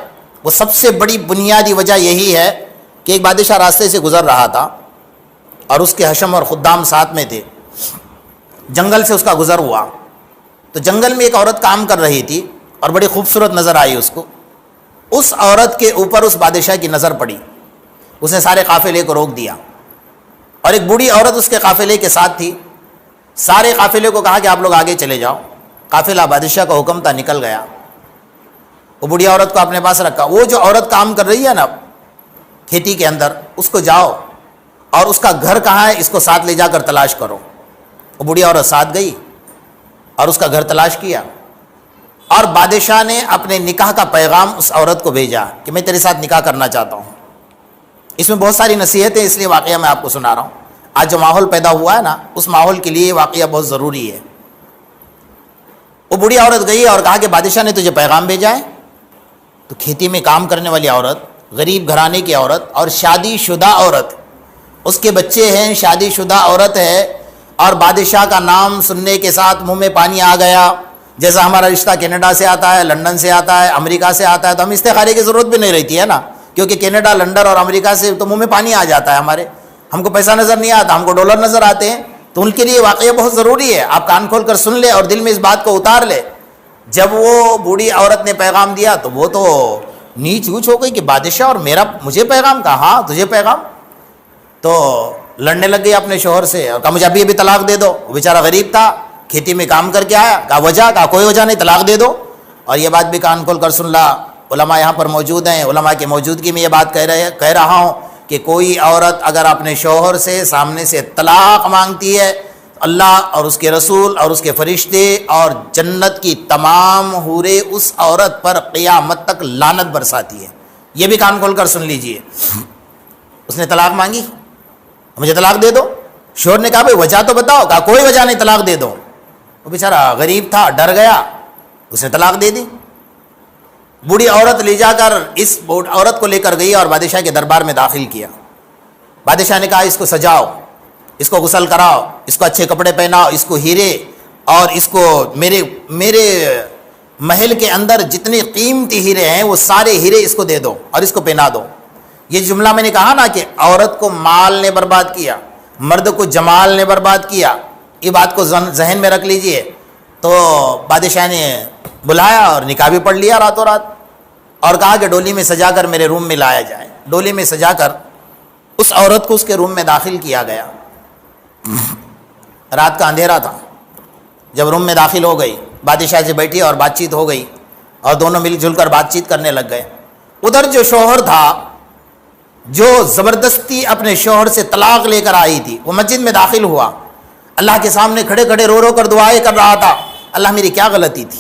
وہ سب سے بڑی بنیادی وجہ یہی ہے کہ ایک بادشاہ راستے سے گزر رہا تھا اور اس کے حشم اور خدام ساتھ میں تھے. جنگل سے اس کا گزر ہوا تو جنگل میں ایک عورت کام کر رہی تھی اور بڑی خوبصورت نظر آئی اس کو. اس عورت کے اوپر اس بادشاہ کی نظر پڑی، اس نے سارے قافلے کو روک دیا اور ایک بوڑھی عورت اس کے قافلے کے ساتھ تھی. سارے قافلے کو کہا کہ آپ لوگ آگے چلے جاؤ. قافلہ بادشاہ کا حکم تھا، نکل گیا. وہ بوڑھی عورت کو اپنے پاس رکھا. وہ جو عورت کام کر رہی ہے نا کھیتی کے اندر، اس کو جاؤ اور اس کا گھر کہاں ہے اس کو ساتھ لے جا کر تلاش کرو. وہ بوڑھی عورت ساتھ گئی اور اس کا گھر تلاش کیا اور بادشاہ نے اپنے نکاح کا پیغام اس عورت کو بھیجا کہ میں تیرے ساتھ نکاح کرنا چاہتا ہوں. اس میں بہت ساری نصیحتیں، اس لیے واقعہ میں آپ کو سنا رہا ہوں. آج جو ماحول پیدا ہوا ہے نا، اس ماحول کے لیے یہ واقعہ بہت ضروری ہے. وہ بوڑھی عورت گئی اور کہا کہ بادشاہ نے تجھے پیغام بھیجا ہے. تو کھیتی میں کام کرنے والی عورت، غریب گھرانے کی عورت اور شادی شدہ عورت، اس کے بچے ہیں، شادی شدہ عورت ہے اور بادشاہ کا نام سننے کے ساتھ منہ میں پانی آ گیا. جیسا ہمارا رشتہ کینیڈا سے آتا ہے، لندن سے آتا ہے، امریکہ سے آتا ہے، تو ہم استخارے کی ضرورت بھی نہیں رہتی ہے نا، کیونکہ کینیڈا، لندن اور امریکہ سے تو منہ میں پانی آ جاتا ہے ہمارے. ہم کو پیسہ نظر نہیں آتا، ہم کو ڈالر نظر آتے ہیں. تو ان کے لیے واقعہ بہت ضروری ہے. آپ کان کھول کر سن لے اور دل میں اس بات کو اتار لے. جب وہ بوڑھی عورت نے پیغام دیا تو وہ تو نیچ اوچ ہو گئی کہ بادشاہ اور مجھے پیغام کہا؟ ہاں تجھے پیغام. تو لڑنے لگ گئی اپنے شوہر سے اور کہا مجھے ابھی ابھی طلاق دے دو. وہ بیچارہ غریب تھا, کھیتی میں کام کر کے آیا. کہا وجہ؟ کہا کوئی وجہ نہیں, طلاق دے دو. اور یہ بات بھی کان کھول کر سن لا, علماء یہاں پر موجود ہیں, علماء کی موجودگی میں یہ بات کہہ رہا ہوں کہ کوئی عورت اگر اپنے شوہر سے سامنے سے طلاق مانگتی ہے, اللہ اور اس کے رسول اور اس کے فرشتے اور جنت کی تمام حوریں اس عورت پر قیامت تک لعنت برساتی ہے. یہ بھی کان کھول کر سن لیجئے. اس نے طلاق مانگی, مجھے طلاق دے دو. شوہر نے کہا بھائی وجہ تو بتاؤ. کہا کوئی وجہ نہیں, طلاق دے دو. وہ بیچارہ غریب تھا, ڈر گیا, اس نے طلاق دے دی. بوڑھی عورت لے جا کر اس عورت کو لے کر گئی اور بادشاہ کے دربار میں داخل کیا. بادشاہ نے کہا اس کو سجاؤ, اس کو غسل کراؤ, اس کو اچھے کپڑے پہناؤ, اس کو ہیرے اور اس کو میرے محل کے اندر جتنے قیمتی ہیرے ہیں وہ سارے ہیرے اس کو دے دو اور اس کو پہنا دو. یہ جملہ میں نے کہا نا کہ عورت کو مال نے برباد کیا, مرد کو جمال نے برباد کیا, یہ بات کو ذہن میں رکھ لیجئے. تو بادشاہ نے بلایا اور نکاح بھی پڑھ لیا راتوں رات اور کہا کہ ڈولی میں سجا کر میرے روم میں لایا جائے. ڈولی میں سجا کر اس عورت کو اس کے روم میں داخل کیا گیا. رات کا اندھیرا تھا. جب روم میں داخل ہو گئی, بادشاہ سے بیٹھی اور بات چیت ہو گئی اور دونوں مل جل کر بات چیت کرنے لگ گئے. ادھر جو شوہر تھا جو زبردستی اپنے شوہر سے طلاق لے کر آئی تھی, وہ مسجد میں داخل ہوا, اللہ کے سامنے کھڑے کھڑے رو رو کر دعائیں کر رہا تھا. اللہ میری کیا غلطی تھی,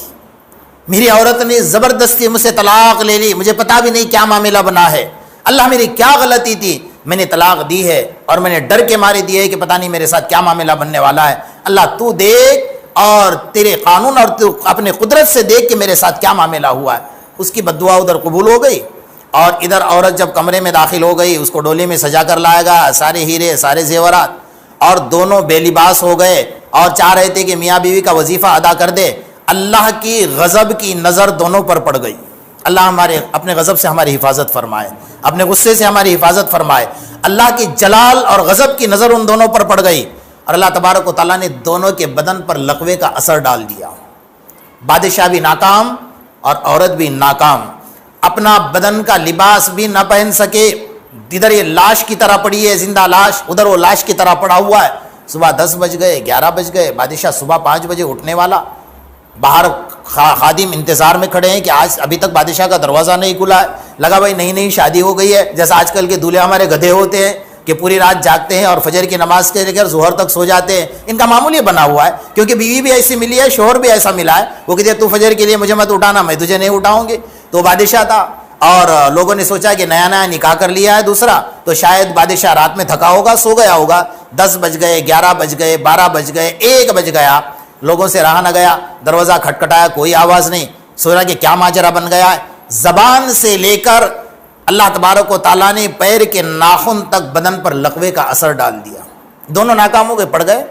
میری عورت نے زبردستی مجھ سے طلاق لے لی, مجھے پتا بھی نہیں کیا معاملہ بنا ہے. اللہ میری کیا غلطی تھی, میں نے طلاق دی ہے اور میں نے ڈر کے مارے دی ہے کہ پتہ نہیں میرے ساتھ کیا معاملہ بننے والا ہے. اللہ تو دیکھ اور تیرے قانون اور تو اپنے قدرت سے دیکھ کہ میرے ساتھ کیا معاملہ ہوا ہے. اس کی بد دعا ادھر قبول ہو گئی اور ادھر عورت جب کمرے میں داخل ہو گئی, اس کو ڈولی میں سجا کر لایا گیا, سارے ہیرے سارے زیورات, اور دونوں بے لباس ہو گئے اور چاہ رہے تھے کہ میاں بیوی کا وظیفہ ادا کر دے. اللہ کی غضب کی نظر دونوں پر پڑ گئی. اللہ ہمارے اپنے غضب سے ہماری حفاظت فرمائے, اپنے غصے سے ہماری حفاظت فرمائے. اللہ کی جلال اور غضب کی نظر ان دونوں پر پڑ گئی اور اللہ تبارک و تعالیٰ نے دونوں کے بدن پر لقوے کا اثر ڈال دیا. بادشاہ بھی ناکام اور عورت بھی ناکام, اپنا بدن کا لباس بھی نہ پہن سکے. ادھر یہ لاش کی طرح پڑی ہے, زندہ لاش, ادھر وہ لاش کی طرح پڑا ہوا ہے. صبح 10 بج گئے, 11 بج گئے, بادشاہ صبح 5 بجے اٹھنے والا. باہر خادم انتظار میں کھڑے ہیں کہ آج ابھی تک بادشاہ کا دروازہ نہیں کھلا ہے. لگا بھائی نئی نئی شادی ہو گئی ہے, جیسا آج کل کے دولہے ہمارے گدھے ہوتے ہیں کہ پوری رات جاگتے ہیں اور فجر کی نماز کے لے کر ظہر تک سو جاتے ہیں. ان کا معمول یہ بنا ہوا ہے کیونکہ بیوی بھی ایسی ملی ہے, شوہر بھی ایسا ملا ہے. وہ کہتے ہیں تو فجر کے لیے مجھے مت اٹھانا, میں تجھے نہیں اٹھاؤں گی. تو بادشاہ تھا اور لوگوں نے سوچا کہ نیا نیا نکاح کر لیا ہے دوسرا, تو شاید بادشاہ رات میں تھکا ہوگا, سو گیا ہوگا. 10 بج گئے, 11 بج گئے, 12 بج گئے, 1 بج گیا, لوگوں سے رہا نہ گیا. دروازہ کھٹکھٹایا, کوئی آواز نہیں. سوچا کہ کیا ماجرا بن گیا ہے. زبان سے لے کر اللہ تبارک و تعالیٰ نے پیر کے ناخن تک بدن پر لقوے کا اثر ڈال دیا. دونوں ناکام ہو گئے, پڑ گئے.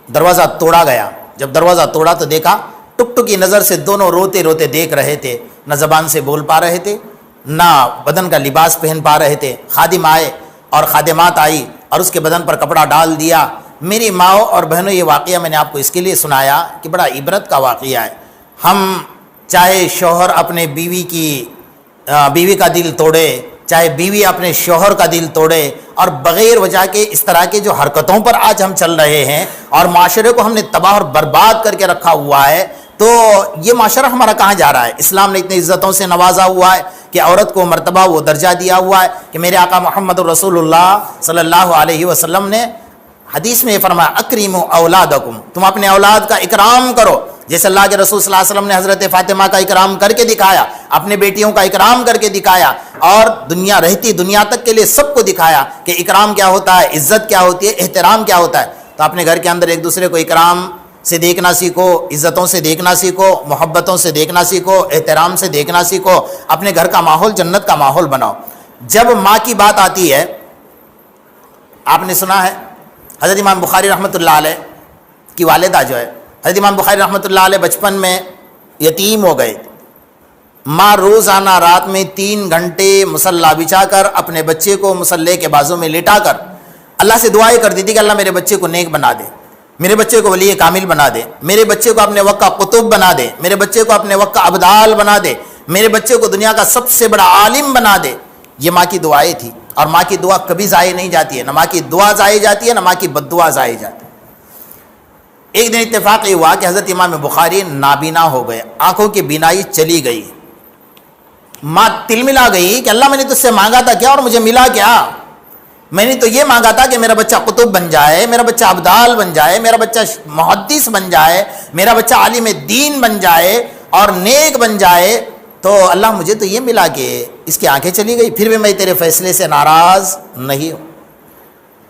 دروازہ توڑا گیا. جب دروازہ توڑا تو دیکھا ٹک ٹکی نظر سے دونوں روتے روتے دیکھ رہے تھے, نہ زبان سے بول پا رہے تھے, نہ بدن کا لباس پہن پا رہے تھے. خادم آئے اور خادمات آئی اور اس کے بدن پر کپڑا ڈال دیا. میری ماؤں اور بہنوں, یہ واقعہ میں نے آپ کو اس کے لیے سنایا کہ بڑا عبرت کا واقعہ ہے. ہم چاہے شوہر اپنے بیوی کا دل توڑے, چاہے بیوی اپنے شوہر کا دل توڑے, اور بغیر وجہ کے اس طرح کے جو حرکتوں پر آج ہم چل رہے ہیں اور معاشرے کو ہم نے تباہ اور برباد کر کے رکھا ہوا ہے, تو یہ معاشرہ ہمارا کہاں جا رہا ہے؟ اسلام نے اتنی عزتوں سے نوازا ہوا ہے کہ عورت کو مرتبہ وہ درجہ دیا ہوا ہے کہ میرے آقا محمد رسول اللہ صلی اللہ علیہ وسلم نے حدیث میں یہ فرمایا, اکریموا اولادکم, تم اپنے اولاد کا اکرام کرو. جیسے اللہ کے رسول صلی اللہ علیہ وسلم نے حضرت فاطمہ کا اکرام کر کے دکھایا, اپنے بیٹیوں کا اکرام کر کے دکھایا, اور دنیا رہتی دنیا تک کے لیے سب کو دکھایا کہ اکرام کیا ہوتا ہے, عزت کیا ہوتی ہے, احترام کیا ہوتا ہے. تو اپنے گھر کے اندر ایک دوسرے کو اکرام سے دیکھنا سیکھو, عزتوں سے دیکھنا سیکھو, محبتوں سے دیکھنا سیکھو, احترام سے دیکھنا سیکھو. اپنے گھر کا ماحول جنت کا ماحول بناؤ. جب ماں کی بات آتی ہے, آپ نے سنا ہے حضرت امام بخاری رحمۃ اللہ علیہ کی والدہ جو ہے, حضرت امام بخاری رحمۃ اللہ علیہ بچپن میں یتیم ہو گئے. ماں روزانہ رات میں 3 گھنٹے مصلی بچھا کر اپنے بچے کو مصلی کے بازو میں لٹا کر اللہ سے دعائیں کرتی تھی کہ اللہ میرے بچے کو نیک بنا دے. میرے بچے کو ولی کامل بنا دے، میرے بچے کو اپنے وقت کا قطب بنا دے، میرے بچے کو اپنے وقت کا ابدال بنا دے، میرے بچے کو دنیا کا سب سے بڑا عالم بنا دے۔ یہ ماں کی دعائیں تھی، اور ماں کی دعا کبھی ضائع نہیں جاتی ہے، نہ ماں کی دعا ضائع جاتی ہے نہ ماں کی بد دعا ضائع جاتی ہے۔ ایک دن اتفاق یہ ہوا کہ حضرت امام بخاری نابینا ہو گئے، آنکھوں کی بینائی چلی گئی۔ ماں تلملا گئی کہ اللہ میں نے تجھ سے مانگا تھا کیا اور مجھے ملا کیا؟ میں نے تو یہ مانگا تھا کہ میرا بچہ قطب بن جائے، میرا بچہ ابدال بن جائے، میرا بچہ محدث بن جائے، میرا بچہ عالم دین بن جائے اور نیک بن جائے، تو اللہ مجھے تو یہ ملا کہ اس کی آنکھیں چلی گئی، پھر بھی میں تیرے فیصلے سے ناراض نہیں ہوں۔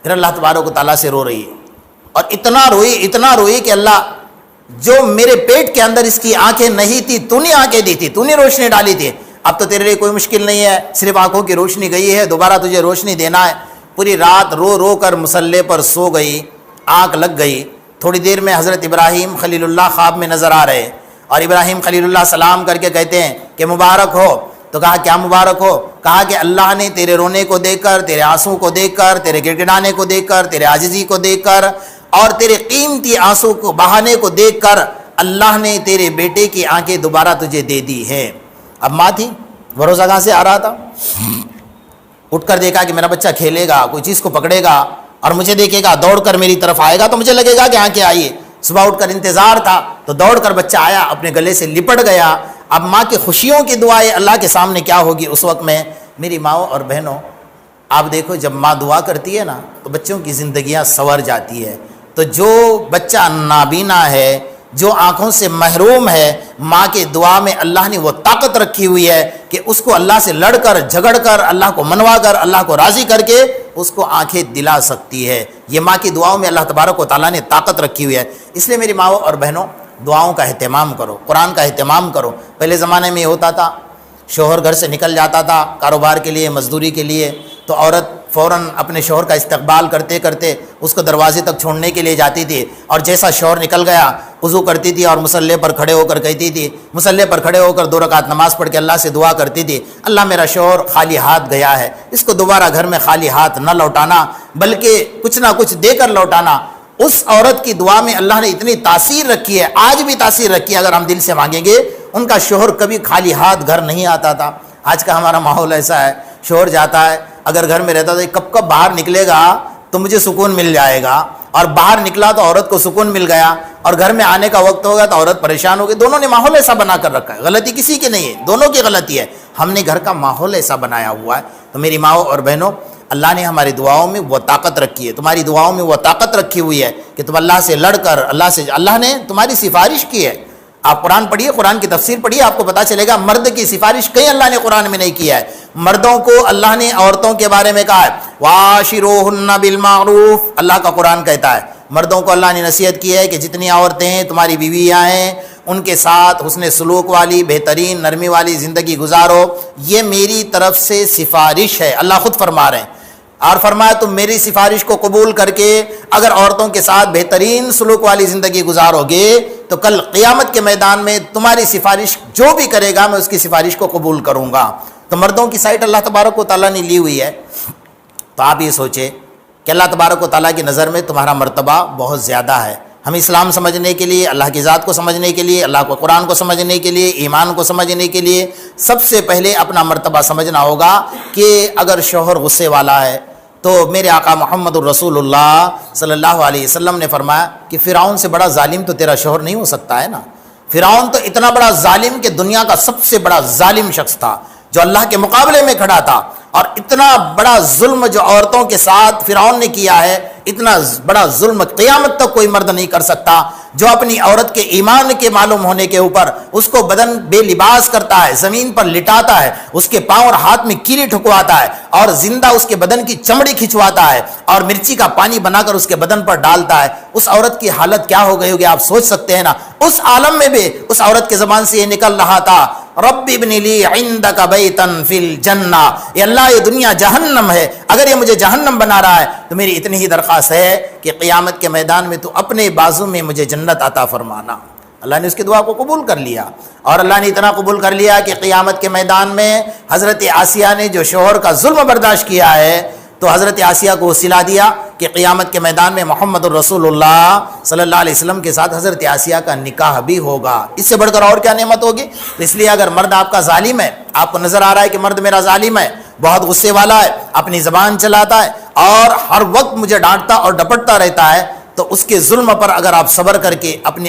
پھر اللہ تبارک و تعالیٰ سے رو رہی ہے، اور اتنا روئی کہ اللہ، جو میرے پیٹ کے اندر اس کی آنکھیں نہیں تھی تو نے آنکھیں دی تھی، تو نے روشنی ڈالی تھی، اب تو تیرے لیے کوئی مشکل نہیں ہے، صرف آنکھوں کی روشنی گئی ہے، دوبارہ تجھے روشنی دینا ہے۔ پوری رات رو رو کر مصلے پر سو گئی، آنکھ لگ گئی۔ تھوڑی دیر میں حضرت ابراہیم خلیل اللہ خواب میں نظر آ رہے، اور ابراہیم خلیل اللہ سلام کر کے کہتے ہیں کہ مبارک ہو۔ تو کہا کیا مبارک ہو؟ کہا کہ اللہ نے تیرے رونے کو دیکھ کر، تیرے آنسو کو دیکھ کر، تیرے گڑگڑانے کو دیکھ کر، تیرے عاجزی کو دیکھ کر اور تیرے قیمتی آنسو کو بہانے کو دیکھ کر اللہ نے تیرے بیٹے کی آنکھیں دوبارہ تجھے دے دی ہے۔ اب ماں تھی، وہ روزہ کہاں سے آ رہا تھا، اٹھ کر دیکھا کہ میرا بچہ کھیلے گا، کوئی چیز کو پکڑے گا اور مجھے دیکھے گا، دوڑ کر میری طرف آئے گا تو مجھے لگے گا کہ آنکھیں آئیے۔ صبح اٹھ کر انتظار تھا تو دوڑ کر بچہ آیا، اپنے گلے سے لپٹ گیا۔ اب ماں کی خوشیوں کی دعائیں اللہ کے سامنے کیا ہوگی اس وقت میں؟ میری ماؤں اور بہنوں، آپ دیکھو جب ماں دعا کرتی ہے نا تو بچوں کی زندگیاں سنور جاتی ہے۔ تو جو بچہ نابینا ہے، جو آنکھوں سے محروم ہے، ماں کے دعا میں اللہ نے وہ طاقت رکھی ہوئی ہے کہ اس کو اللہ سے لڑ کر جھگڑ کر اللہ کو منوا کر اللہ کو راضی کر کے اس کو آنکھیں دلا سکتی ہے۔ یہ ماں کی دعاؤں میں اللہ تبارک و تعالیٰ نے طاقت رکھی ہوئی ہے۔ اس لیے میری ماؤں اور بہنوں، دعاؤں کا اہتمام کرو، قرآن کا اہتمام کرو۔ پہلے زمانے میں یہ ہوتا تھا، شوہر گھر سے نکل جاتا تھا کاروبار کے لیے، مزدوری کے لیے، تو عورت فوراً اپنے شوہر کا استقبال کرتے کرتے اس کو دروازے تک چھوڑنے کے لیے جاتی تھی، اور جیسا شوہر نکل گیا وضو کرتی تھی اور مصلے پر کھڑے ہو کر کہتی تھی، مصلے پر کھڑے ہو کر 2 رکعت نماز پڑھ کے اللہ سے دعا کرتی تھی، اللہ میرا شوہر خالی ہاتھ گیا ہے، اس کو دوبارہ گھر میں خالی ہاتھ نہ لوٹانا بلکہ کچھ نہ کچھ دے کر لوٹانا۔ اس عورت کی دعا میں اللہ نے اتنی تاثیر رکھی ہے، آج بھی تاثیر رکھی ہے۔ اگر ہم دل سے مانگیں گے، ان کا شوہر کبھی خالی ہاتھ گھر نہیں آتا تھا۔ آج کا ہمارا ماحول ایسا ہے، شوہر جاتا ہے، اگر گھر میں رہتا تو کب باہر نکلے گا تو مجھے سکون مل جائے گا، اور باہر نکلا تو عورت کو سکون مل گیا، اور گھر میں آنے کا وقت ہوگا تو عورت پریشان ہوگی۔ دونوں نے ماحول ایسا بنا کر رکھا ہے، غلطی کسی کی نہیں ہے، دونوں کی غلطی ہے، ہم نے گھر کا ماحول ایسا بنایا ہوا ہے۔ تو میری ماؤں اور بہنوں، اللہ نے ہماری دعاؤں میں وہ طاقت رکھی ہے، تمہاری دعاؤں میں وہ طاقت رکھی ہوئی ہے کہ تم اللہ سے لڑ کر اللہ نے تمہاری سفارش کی ہے۔ آپ قرآن پڑھیے، قرآن کی تفسیر پڑھیے، آپ کو پتہ چلے گا مرد کی سفارش کہیں اللہ نے قرآن میں نہیں کیا ہے۔ مردوں کو اللہ نے عورتوں کے بارے میں کہا ہے وَعَاشِرُوهُنَّ بِالْمَعْرُوفِ، اللہ کا قرآن کہتا ہے مردوں کو اللہ نے نصیحت کی ہے کہ جتنی عورتیں ہیں تمہاری بیویاں ہیں ان کے ساتھ حسن سلوک والی، بہترین نرمی والی زندگی گزارو، یہ میری طرف سے سفارش ہے۔ اللہ خود فرما رہے ہیں، اور فرمایا تم میری سفارش کو قبول کر کے اگر عورتوں کے ساتھ بہترین سلوک والی زندگی گزارو گے تو کل قیامت کے میدان میں تمہاری سفارش جو بھی کرے گا میں اس کی سفارش کو قبول کروں گا۔ تو مردوں کی سائٹ اللہ تبارک و تعالیٰ نے لی ہوئی ہے۔ تو آپ یہ سوچیں کہ اللہ تبارک و تعالیٰ کی نظر میں تمہارا مرتبہ بہت زیادہ ہے۔ ہم اسلام سمجھنے کے لیے، اللہ کی ذات کو سمجھنے کے لیے، اللہ کو قرآن کو سمجھنے کے لیے، ایمان کو سمجھنے کے لیے سب سے پہلے اپنا مرتبہ سمجھنا ہوگا کہ اگر شوہر غصے والا ہے تو میرے آقا محمد الرسول اللہ صلی اللہ علیہ وسلم نے فرمایا کہ فرعون سے بڑا ظالم تو تیرا شوہر نہیں ہو سکتا ہے نا۔ فرعون تو اتنا بڑا ظالم کہ دنیا کا سب سے بڑا ظالم شخص تھا جو اللہ کے مقابلے میں کھڑا تھا، اور اتنا بڑا ظلم جو عورتوں کے ساتھ فرعون نے کیا ہے، اتنا بڑا ظلم قیامت تک کوئی مرد نہیں کر سکتا۔ جو اپنی عورت کے ایمان کے معلوم ہونے کے اوپر اس کو بدن بے لباس کرتا ہے، زمین پر لٹاتا ہے، اس کے پاؤں اور ہاتھ میں کیلی ٹھکواتا ہے اور زندہ اس کے بدن کی چمڑی کھنچواتا ہے اور مرچی کا پانی بنا کر اس کے بدن پر ڈالتا ہے، اس عورت کی حالت کیا ہو گئی ہوگی آپ سوچ سکتے ہیں نا۔ اس عالم میں بھی اس عورت کے زبان سے یہ نکل رہا تھا رب ابن لی عندک بیتا فی الجنہ، یہ اللہ یہ دنیا جہنم ہے، اگر یہ مجھے جہنم بنا رہا ہے تو میری اتنی ہی درخواست ہے کہ قیامت کے میدان میں تو اپنے بازو میں مجھے جنت عطا فرمانا۔ اللہ نے اس کی دعا کو قبول کر لیا، اور اللہ نے اتنا قبول کر لیا کہ قیامت کے میدان میں حضرت آسیہ نے جو شوہر کا ظلم برداشت کیا ہے تو حضرت آسیہ کو صلہ دیا کہ قیامت کے میدان میں محمد الرسول اللہ صلی اللہ علیہ وسلم کے ساتھ حضرت آسیہ کا نکاح بھی ہوگا۔ اس سے بڑھ کر اور کیا نعمت ہوگی؟ تو اس لیے اگر مرد آپ کا ظالم ہے، آپ کو نظر آ رہا ہے کہ مرد میرا ظالم ہے، بہت غصے والا ہے، اپنی زبان چلاتا ہے اور ہر وقت مجھے ڈانٹتا اور ڈپٹتا رہتا ہے، تو اس کے ظلم پر اگر آپ صبر کر کے اپنی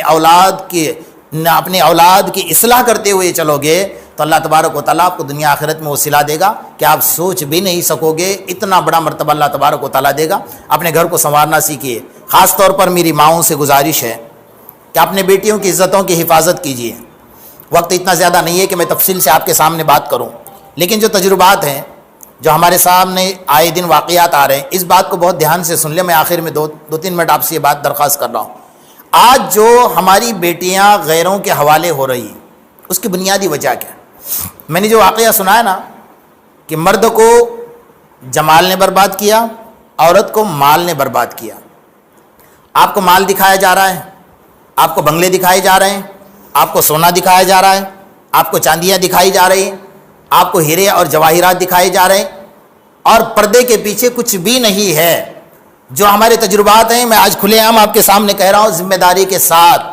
اولاد کی اصلاح کرتے ہوئے چلو گے تو اللہ تبارک و تعالیٰ آپ کو دنیا آخرت میں وہ صلہ دے گا کہ آپ سوچ بھی نہیں سکو گے، اتنا بڑا مرتبہ اللہ تبارک و تعالیٰ دے گا۔ اپنے گھر کو سنوارنا سیکھیے۔ خاص طور پر میری ماؤں سے گزارش ہے کہ اپنے بیٹیوں کی عزتوں کی حفاظت کیجیے۔ وقت اتنا زیادہ نہیں ہے کہ میں تفصیل سے آپ کے سامنے بات کروں، لیکن جو تجربات ہیں، جو ہمارے سامنے آئے دن واقعات آ رہے ہیں، اس بات کو بہت دھیان سے سن لیں۔ میں آخر میں دو تین منٹ آپ سے یہ بات درخواست کر رہا ہوں۔ آج جو ہماری بیٹیاں غیروں کے حوالے ہو رہی ہیں، اس کی بنیادی وجہ کیا ہے؟ میں نے جو واقعہ سنا ہے نا کہ مرد کو جمال نے برباد کیا، عورت کو مال نے برباد کیا۔ آپ کو مال دکھایا جا رہا ہے، آپ کو بنگلے دکھائے جا رہے ہیں، آپ کو سونا دکھایا جا رہا ہے، آپ کو چاندیاں دکھائی جا رہی ہیں، آپ کو ہیرے اور جواہرات دکھائے جا رہے ہیں، اور پردے کے پیچھے کچھ بھی نہیں ہے۔ جو ہمارے تجربات ہیں، میں آج کھلے عام آپ کے سامنے کہہ رہا ہوں ذمہ داری کے ساتھ،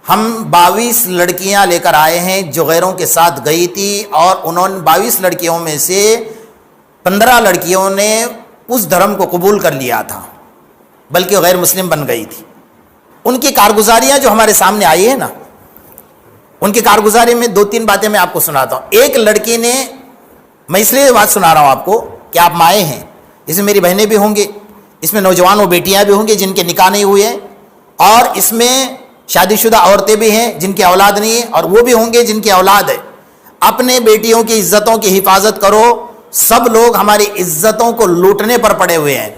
ہم 22 لڑکیاں لے کر آئے ہیں جو غیروں کے ساتھ گئی تھی، اور انہوں نے 22 لڑکیوں میں سے 15 لڑکیوں نے اس دھرم کو قبول کر لیا تھا، بلکہ غیر مسلم بن گئی تھی۔ ان کی کارگزاریاں جو ہمارے سامنے آئی ہیں نا، ان کی کارگزاری میں 2-3 باتیں میں آپ کو سناتا ہوں۔ ایک لڑکی نے، میں اس لیے بات سنا رہا ہوں آپ کو کہ آپ مائیں ہیں، اس میں میری بہنیں بھی ہوں گی، اس میں نوجوان و بیٹیاں بھی ہوں گی جن کے نکاح نہیں ہوئے ہیں، اور اس میں شادی شدہ عورتیں بھی ہیں جن کی اولاد نہیں ہے، اور وہ بھی ہوں گے جن کی اولاد ہے۔ اپنے بیٹیوں کی عزتوں کی حفاظت کرو۔ سب لوگ ہماری عزتوں کو لوٹنے پر پڑے ہوئے ہیں۔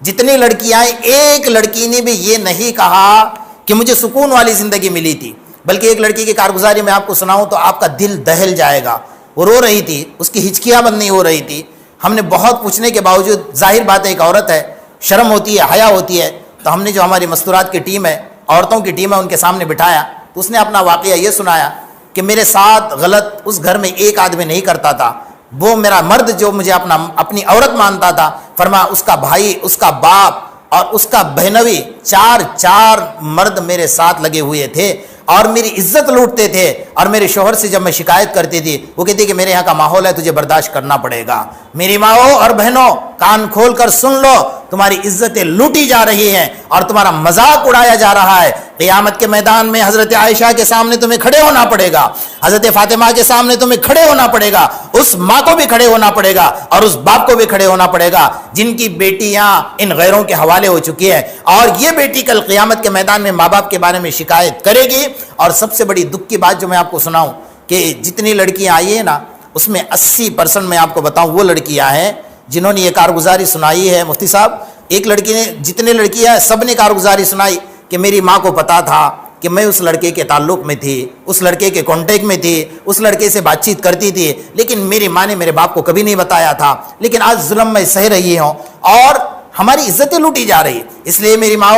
جتنی لڑکیاں ہیں، ایک لڑکی نے بھی یہ نہیں کہا کہ مجھے سکون والی زندگی ملی تھی، بلکہ ایک لڑکی کی کارگزاری میں آپ کو سناؤں تو آپ کا دل دہل جائے گا۔ وہ رو رہی تھی، اس کی ہچکیاں بند نہیں ہو رہی تھی۔ ہم نے بہت پوچھنے کے باوجود، ظاہر بات ہے ایک عورت ہے، شرم ہوتی ہے، حیا ہوتی ہے، تو ہم نے جو ہماری مستورات کی ٹیم ہے، عورتوں کی ٹیم ہے، ان کے سامنے بٹھایا تو اس نے اپنا واقعہ یہ سنایا کہ میرے ساتھ غلط اس گھر میں ایک آدمی نہیں کرتا تھا، وہ میرا مرد جو مجھے اپنی عورت مانتا تھا، فرمایا اس کا بھائی، اس کا باپ اور اس کا بہنوئی، چار مرد میرے ساتھ لگے ہوئے تھے اور میری عزت لوٹتے تھے، اور میرے شوہر سے جب میں شکایت کرتی تھی وہ کہتی کہ میرے یہاں کا ماحول ہے، تجھے برداشت کرنا پڑے گا۔ میری ماؤں اور بہنوں، کان کھول کر سن لو، تمہاری عزتیں لوٹی جا رہی ہیں اور تمہارا مذاق اڑایا جا رہا ہے۔ قیامت کے میدان میں حضرت عائشہ کے سامنے تمہیں کھڑے ہونا پڑے گا، حضرت فاطمہ کے سامنے تمہیں کھڑے ہونا پڑے گا، اس ماں کو بھی کھڑے ہونا پڑے گا اور اس باپ کو بھی کھڑے ہونا پڑے گا جن کی بیٹیاں ان غیروں کے حوالے ہو چکی ہے، اور یہ بیٹی کل قیامت کے میدان میں ماں باپ کے بارے میں شکایت کرے گی۔ اور سب سے بڑی دکھ کی بات جو میں آپ کو سناؤں کہ جتنی لڑکیاں آئی ہیں نا، اس میں 80% میں آپ کو بتاؤں وہ لڑکیاں ہیں جنہوں نے یہ کارگزاری سنائی ہے۔ مفتی صاحب، ایک لڑکی نے، جتنے لڑکیاں سب نے کارگزاری سنائی کہ میری ماں کو پتا تھا کہ میں اس لڑکے کے تعلق میں تھی، اس لڑکے کے کانٹیکٹ میں تھی، اس لڑکے سے بات چیت کرتی تھی، لیکن میری ماں نے میرے باپ کو کبھی نہیں بتایا تھا، لیکن آج ظلم میں سہ رہی ہوں اور ہماری عزتیں لوٹی جا رہی۔ اس لیے میری ماں،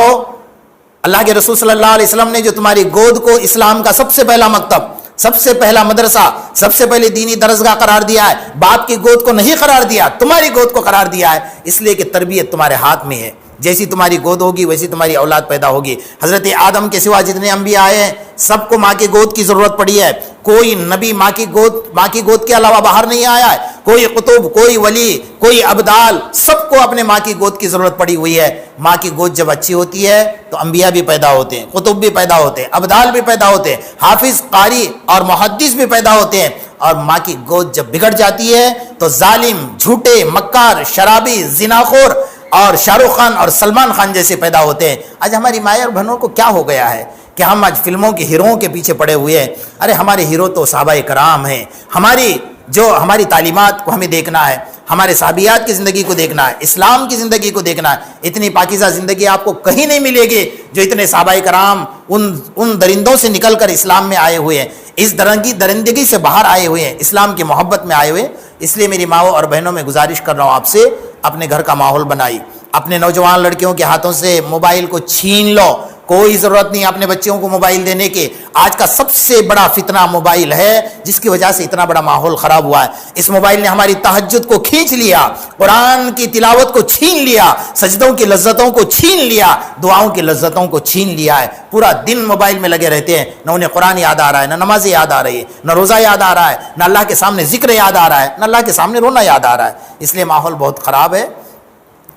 اللہ کے رسول صلی اللہ علیہ وسلم نے جو تمہاری گود کو اسلام کا سب سے پہلا مکتب، سب سے پہلا مدرسہ، سب سے پہلے دینی درسگاہ قرار دیا ہے، باپ کی گود کو نہیں قرار دیا، تمہاری گود کو قرار دیا ہے، اس لیے کہ تربیت تمہارے ہاتھ میں ہے۔ جیسی تمہاری گود ہوگی ویسی تمہاری اولاد پیدا ہوگی۔ حضرت آدم کے سوا جتنے انبیاء آئے ہیں سب کو ماں کی گود کی ضرورت پڑی ہے۔ کوئی نبی ماں کی گود کے علاوہ باہر نہیں آیا ہے، کوئی قطب، کوئی ولی، کوئی ابدال، سب کو اپنے ماں کی گود کی ضرورت پڑی ہوئی ہے۔ ماں کی گود جب اچھی ہوتی ہے تو انبیاء بھی پیدا ہوتے ہیں، قطب بھی پیدا ہوتے ہیں، ابدال بھی پیدا ہوتے ہیں، حافظ، قاری اور محدث بھی پیدا ہوتے ہیں۔ اور ماں کی گود جب بگڑ جاتی ہے تو ظالم، جھوٹے، مکار، شرابی، زناخور اور شاہ رخ خان اور سلمان خان جیسے پیدا ہوتے ہیں۔ آج ہماری مائیں اور بہنوں کو کیا ہو گیا ہے کہ ہم آج فلموں کے ہیروؤں کے پیچھے پڑے ہوئے ہیں۔ ارے ہمارے ہیرو تو صحابہ کرام ہیں، ہماری تعلیمات کو ہمیں دیکھنا ہے، ہمارے صحابیات کی زندگی کو دیکھنا ہے، اسلام کی زندگی کو دیکھنا ہے۔ اتنی پاکیزہ زندگی آپ کو کہیں نہیں ملے گی جو اتنے صحابہ کرام ان درندوں سے نکل کر اسلام میں آئے ہوئے ہیں، اس درندگی سے باہر آئے ہوئے ہیں، اسلام کی محبت میں آئے ہوئے ہیں۔ اس لیے میری ماؤں اور بہنوں میں گزارش کر رہا ہوں آپ سے، اپنے گھر کا ماحول بنائی، اپنے نوجوان لڑکیوں کے ہاتھوں سے موبائل کو چھین لو، کوئی ضرورت نہیں اپنے بچوں کو موبائل دینے کے. آج کا سب سے بڑا فتنہ موبائل ہے جس کی وجہ سے اتنا بڑا ماحول خراب ہوا ہے. اس موبائل نے ہماری تہجد کو کھینچ لیا, قرآن کی تلاوت کو چھین لیا, سجدوں کی لذتوں کو چھین لیا, دعاؤں کی لذتوں کو چھین لیا ہے. پورا دن موبائل میں لگے رہتے ہیں, نہ انہیں قرآن یاد آ رہا ہے, نہ نماز یاد آ رہی ہے, نہ روزہ یاد آ رہا ہے, نہ اللہ کے سامنے ذکر یاد آ رہا ہے, نہ اللہ کے سامنے رونا یاد آ رہا ہے. اس لیے ماحول بہت خراب ہے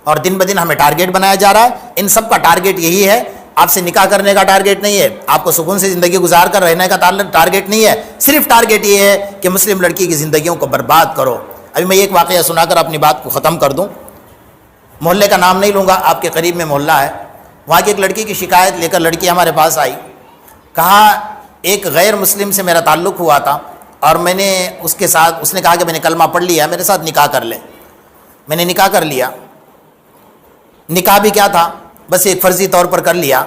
اور دن بدن ہمیں ٹارگیٹ بنایا جا رہا ہے. ان سب کا ٹارگیٹ یہی ہے, آپ سے نکاح کرنے کا ٹارگیٹ نہیں ہے, آپ کو سکون سے زندگی گزار کر رہنے کا ٹارگیٹ نہیں ہے, صرف ٹارگیٹ یہ ہے کہ مسلم لڑکی کی زندگیوں کو برباد کرو. ابھی میں ایک واقعہ سنا کر اپنی بات کو ختم کر دوں. محلے کا نام نہیں لوں گا, آپ کے قریب میں محلہ ہے, وہاں کی ایک لڑکی کی شکایت لے کر لڑکی ہمارے پاس آئی. کہا ایک غیر مسلم سے میرا تعلق ہوا تھا اور میں نے اس کے ساتھ, اس نے کہا کہ میں نے کلمہ پڑھ لیا, میرے ساتھ نکاح کر لے. میں نے نکاح کر لیا. نکاح بھی کیا تھا, بس ایک فرضی طور پر کر لیا,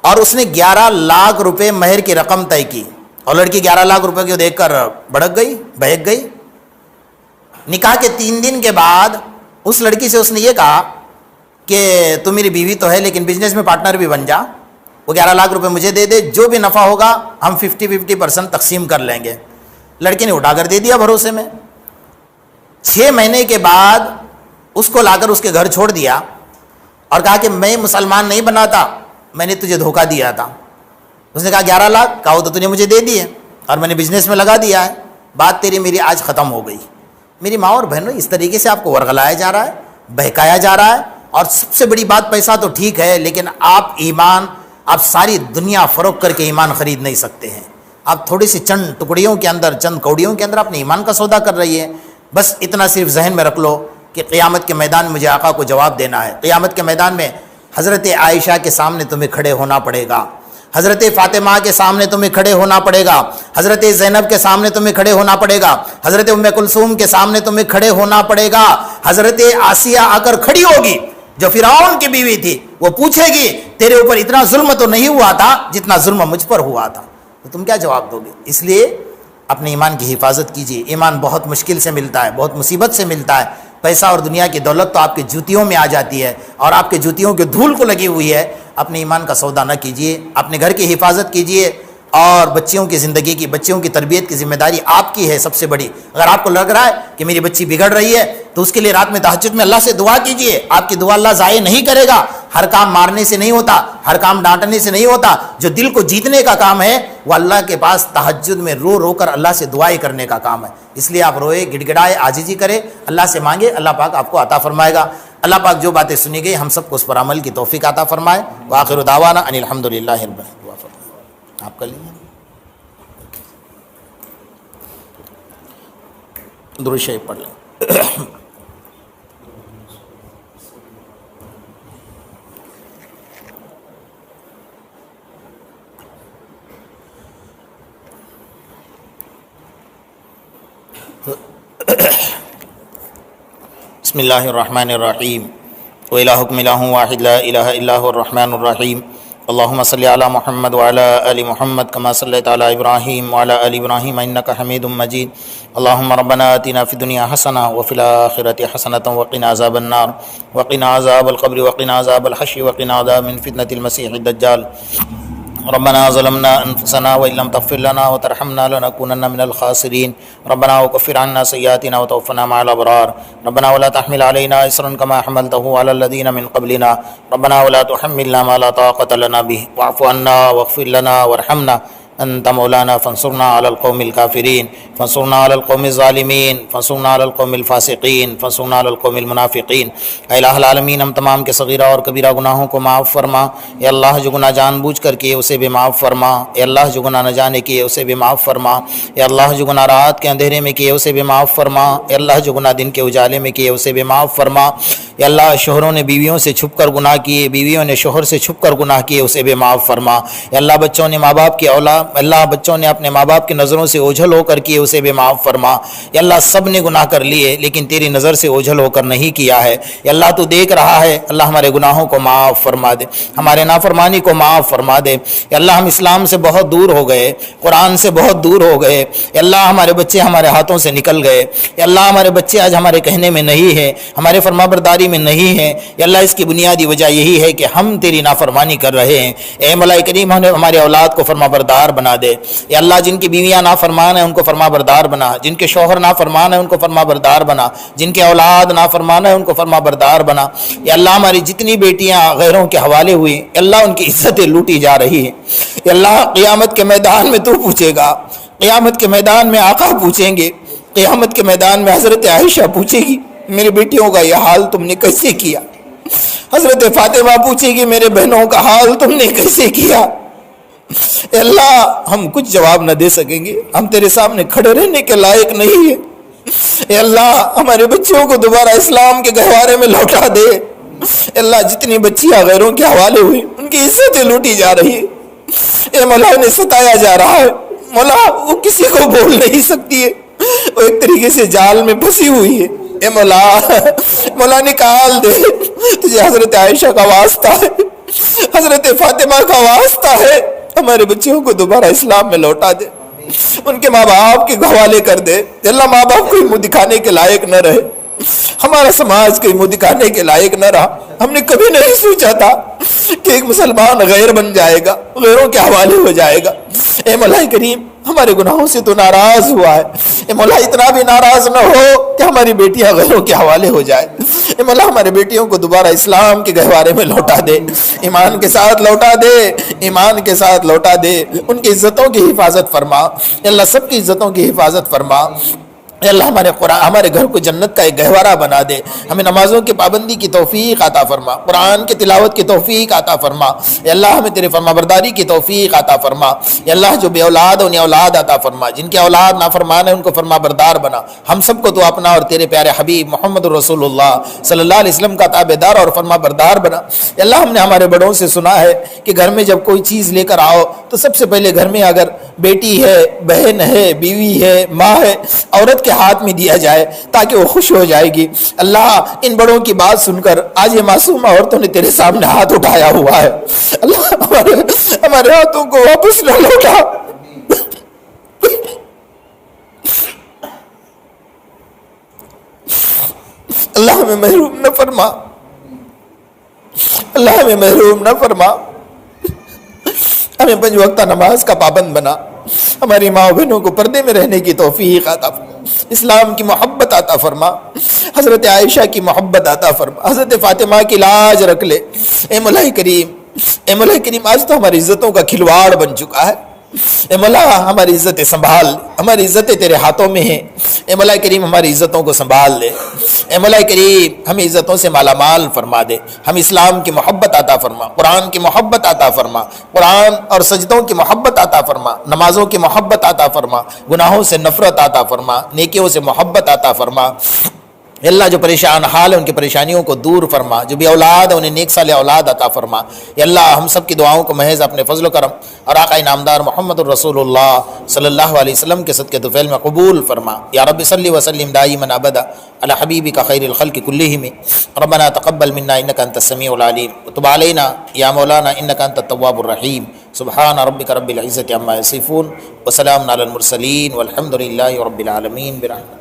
اور اس نے 11 لاکھ روپے مہر کی رقم طے کی, اور لڑکی 11 لاکھ روپے کو دیکھ کر بھڑک گئی, بہک گئی. نکاح کے 3 دن کے بعد اس لڑکی سے اس نے یہ کہا کہ تو میری بیوی تو ہے لیکن بزنس میں پارٹنر بھی بن جا, وہ 11 لاکھ روپے مجھے دے دے, جو بھی نفع ہوگا ہم 50-50% تقسیم کر لیں گے. لڑکی نے اٹھا کر دے دیا بھروسے میں. 6 مہینے کے بعد اس کو لا کر اس کے گھر چھوڑ دیا اور کہا کہ میں مسلمان نہیں بنا تھا, میں نے تجھے دھوکہ دیا تھا. اس نے کہا 11 لاکھ, کہا وہ تو تجھے مجھے دے دیے اور میں نے بزنس میں لگا دیا ہے, بات تیری میری آج ختم ہو گئی. میری ماں اور بہنوں, اس طریقے سے آپ کو ورغلایا جا رہا ہے, بہکایا جا رہا ہے. اور سب سے بڑی بات, پیسہ تو ٹھیک ہے لیکن آپ ایمان, آپ ساری دنیا فروخت کر کے ایمان خرید نہیں سکتے ہیں. آپ تھوڑی سی چند ٹکڑیوں کے اندر, چند کوڑیوں کے اندر اپنے ایمان کا سودا کر رہی ہے. بس اتنا صرف ذہن میں رکھ لو کہ قیامت کے میدان میں مجھے آقا کو جواب دینا ہے. قیامت کے میدان میں حضرت عائشہ کے سامنے تمہیں کھڑے ہونا پڑے گا, حضرت فاطمہ کے سامنے تمہیں کھڑے ہونا پڑے گا, حضرت زینب کے سامنے تمہیں کھڑے ہونا پڑے گا, حضرت ام کلثوم کے سامنے تمہیں کھڑے ہونا پڑے گا. حضرت آسیہ آ کر کھڑی ہوگی جو فرعون کی بیوی تھی, وہ پوچھے گی تیرے اوپر اتنا ظلم تو نہیں ہوا تھا جتنا ظلم مجھ پر ہوا تھا, تو تم کیا جواب دو گے؟ اس لیے اپنے ایمان کی حفاظت کیجیے. ایمان بہت مشکل سے ملتا ہے, بہت مصیبت سے ملتا ہے. پیسہ اور دنیا کی دولت تو آپ کے جوتیوں میں آ جاتی ہے اور آپ کے جوتیوں کے دھول کو لگی ہوئی ہے. اپنے ایمان کا سودا نہ کیجیے, اپنے گھر کی حفاظت کیجیے, اور بچیوں کی زندگی کی, بچیوں کی تربیت کی ذمہ داری آپ کی ہے سب سے بڑی. اگر آپ کو لگ رہا ہے کہ میری بچی بگڑ رہی ہے تو اس کے لیے رات میں تہجد میں اللہ سے دعا کیجیے. آپ کی دعا اللہ ضائع نہیں کرے گا. ہر کام مارنے سے نہیں ہوتا, ہر کام ڈانٹنے سے نہیں ہوتا. جو دل کو جیتنے کا کام ہے وہ اللہ کے پاس تہجد میں رو رو کر اللہ سے دعائیں کرنے کا کام ہے. اس لیے آپ روئے, گڑ گڑائے, عاجزی کرے, اللہ سے مانگے, اللہ پاک آپ کو عطا فرمائے گا. اللہ پاک جو باتیں سنی گئی ہم سب کو اس پر عمل کی توفیق عطا فرمائے. وآخر دعوانا ان الحمدللہ رب العالمین. آپ کا لیے درود شریف پڑھ لیں. بسم اللہ الرحمن الرحیم. وإلہکم الہ واحد لا الہ الا هو الرحمن الرحیم. اللہم صلی علی محمد وعلی آل محمد کما صلیت علی ابراہیم وعلی آل ابراہیم انک حمید مجید. اللہم ربنا آتنا فی الدنیا حسنہ وفی الآخرۃ حسنۃ وقنا عذاب النار وقنا عذاب القبر وقنا عذاب الحشر وقنا عذاب من فتنة المسیح الدجال. ربنا ظلمنا انفسنا وان لم تغفر لنا وترحمنا لنكونن من الخاسرين. ربنا وكفر عنا سيئاتنا وتوفنا مع الابرار. ربنا ولا تحمل علينا اصرا كما حملته على الذين من قبلنا. ربنا ولا تحملنا ما لا طاقة لنا به واعف عنا واغفر لنا وارحمنا انت مولانا فانصرنا على القوم الكافرين فانصرنا على القوم الظالمين فانصرنا على القوم الفاسقين فانصرنا على القوم المنافقين. اے الہ العالمین, ہم تمام کے صغیرہ اور کبیرہ گناہوں کو معاف فرما. اے اللہ جو گناہ جان بوجھ کر کیے اسے بھی معاف فرما. اے اللہ جو گناہ نہ جانے کیے اسے بھی معاف فرما. اے اللہ جو گناہ رات کے اندھیرے میں کیے اسے بھی معاف فرما. اے اللہ جو گناہ دن کے اجالے میں کیے اسے بھی معاف فرما. اے اللہ شوہروں نے بیویوں سے چھپ کر گناہ کیے, بیویوں نے شوہر سے چھپ کر گناہ کیے اسے بھی معاف فرما. اے اللہ بچوں نے ماں باپ کی اللہ بچوں نے اپنے ماں باپ کی نظروں سے اوجھل ہو کر کیے اسے بھی معاف فرما۔ یا اللہ سب نے گناہ کر لیے لیکن تیری نظر سے اوجھل ہو کر نہیں کیا ہے، یا اللہ تو دیکھ رہا ہے، اللہ ہمارے گناہوں کو معاف فرما دے، ہمارے نافرمانی کو معاف فرما دے۔ یا اللہ ہم اسلام سے بہت دور ہو گئے، قرآن سے بہت دور ہو گئے، یا اللہ ہمارے بچے ہمارے ہاتھوں سے نکل گئے، یا اللہ ہمارے بچے آج ہمارے کہنے میں نہیں ہیں، ہمارے فرمانبرداری میں نہیں ہیں، یا اللہ اس کی بنیادی وجہ یہی ہے کہ ہم تیری نافرمانی کر رہے ہیں۔ اے مولا کریم ہمارے اولاد کو فرمانبردار بنا دے، یا اللہ جن کی بیویاں نافرمان ہیں ان کو فرمانبردار بنا، جن کے شوہر نافرمان ہیں ان کو فرمانبردار بنا، جن کے اولاد نافرمان ہیں ان کو فرمانبردار بنا۔ یا اللہ ہماری جتنی بیٹیاں غیروں کے حوالے ہوئی، یا اللہ ان کی عزتیں لوٹی جا رہی ہیں، یا اللہ قیامت کے میدان میں تو پوچھے گا، قیامت کے میدان میں آقا پوچھیں گے، قیامت کے میدان میں حضرت عائشہ پوچھے گی میری بیٹیوں کا یہ حال تم نے کیسے کیا، حضرت فاطمہ پوچھے گی میرے بہنوں کا حال تم نے کیسے کیا۔ اے اللہ ہم کچھ جواب نہ دے سکیں گے، ہم تیرے سامنے کھڑے رہنے کے لائق نہیں ہیں۔ اے اللہ ہمارے بچوں کو دوبارہ اسلام کے گہوارے میں لوٹا دے۔ اے اللہ جتنی بچیاں غیروں کے حوالے ہوئی ان کی عزتیں لوٹی جا رہی ہیں، اے مولا انہیں ستایا جا رہا ہے، مولا وہ کسی کو بول نہیں سکتی ہے، وہ ایک طریقے سے جال میں پھنسی ہوئی ہے۔ اے مولا، مولا نکال دے، تجھے حضرت عائشہ کا واسطہ ہے، حضرت فاطمہ کا واسطہ ہے، ہمارے بچوں کو دوبارہ اسلام میں لوٹا دے، ان کے ماں باپ کے حوالے کر دے۔ اللہ ماں باپ کوئی منہ دکھانے کے لائق نہ رہے، ہمارا سماج کوئی منہ دکھانے کے لائق نہ رہا۔ ہم نے کبھی نہیں سوچا تھا کہ ایک مسلمان غیر بن جائے گا، غیروں کے حوالے ہو جائے گا۔ اے مولا کریم ہمارے گناہوں سے تو ناراض ہوا ہے، اے مولا اتنا بھی ناراض نہ ہو کہ ہماری بیٹیاں غیروں کے حوالے ہو جائے۔ اے مولا ہمارے بیٹیوں کو دوبارہ اسلام کے گہوارے میں لوٹا دے، ایمان کے ساتھ لوٹا دے، ایمان کے ساتھ لوٹا دے، ان کی عزتوں کی حفاظت فرما، اے اللہ سب کی عزتوں کی حفاظت فرما۔ اے اللہ ہمارے گھر کو جنت کا ایک گہوارہ بنا دے، ہمیں نمازوں کی پابندی کی توفیق عطا فرما، قرآن کی تلاوت کی توفیق عطا فرما، اے اللہ ہمیں تیرے فرمانبرداری کی توفیق عطا فرما، اے اللہ جو بے اولاد انہیں اولاد عطا فرما، جن کے اولاد نافرمان ہیں ان کو فرمانبردار بنا، ہم سب کو تو اپنا اور تیرے پیارے حبیب محمد رسول اللہ صلی اللہ علیہ وسلم کا تابعدار اور فرمانبردار بنا۔ اے اللہ ہم نے ہمارے بڑوں سے سنا ہے کہ گھر میں جب کوئی چیز لے کر آؤ تو سب سے پہلے گھر میں اگر بیٹی ہے، بہن ہے، بیوی ہے، ماں ہے، عورت کے ہاتھ میں دیا جائے تاکہ وہ خوش ہو جائے گی۔ اللہ ان بڑوں کی بات سن کر آج یہ معصوم عورتوں نے تیرے سامنے ہاتھ اٹھایا ہوا ہے، اللہ ہمارے ہاتھوں کو واپس نہ لوٹا، اللہ ہمیں محروم نہ فرما، اللہ ہمیں محروم نہ فرما، ہمیں 5 وقتہ نماز کا پابند بنا، ہماری ماں بہنوں کو پردے میں رہنے کی توفیق عطا فرما، اسلام کی محبت عطا فرما، حضرت عائشہ کی محبت عطا فرما، حضرت فاطمہ کی لاج رکھ لے۔ اے مولا کریم، اے مولا کریم آج تو ہماری عزتوں کا کھلواڑ بن چکا ہے، اے مولا ہماری عزتیں سنبھال، ہماری عزتیں تیرے ہاتھوں میں ہیں، اے مولا کریم ہماری عزتوں کو سنبھال لے، اے مولا کریم ہمیں عزتوں سے مالا مال فرما دے، ہم اسلام کی محبت عطا فرما، قرآن کی محبت عطا فرما، قرآن اور سجدوں کی محبت عطا فرما، نمازوں کی محبت عطا فرما، گناہوں سے نفرت عطا فرما، نیکیوں سے محبت عطا فرما۔ اے اللہ جو پریشان حال ہے ان کی پریشانیوں کو دور فرما، جو بھی اولاد ہے انہیں نیک صالح اولاد عطا فرما۔ اے اللہ ہم سب کی دعاؤں کو محض اپنے فضل و کرم اور آقا انعامدار محمد الرسول اللہ صلی اللہ علیہ وسلم کے صدقے طفیل میں قبول فرما۔ یا رب صلی وسلم دائما ابدا علی حبیبک خیر الخلق کلہم، ربنا تقبل منا انک انت السمیع العلیم وتب علینا یا مولانا انک انت التواب الرحیم۔ سبحان ربک رب العزۃ عما یصفون وسلام علی المرسلین والحمد للہ رب العالمین برحمتک۔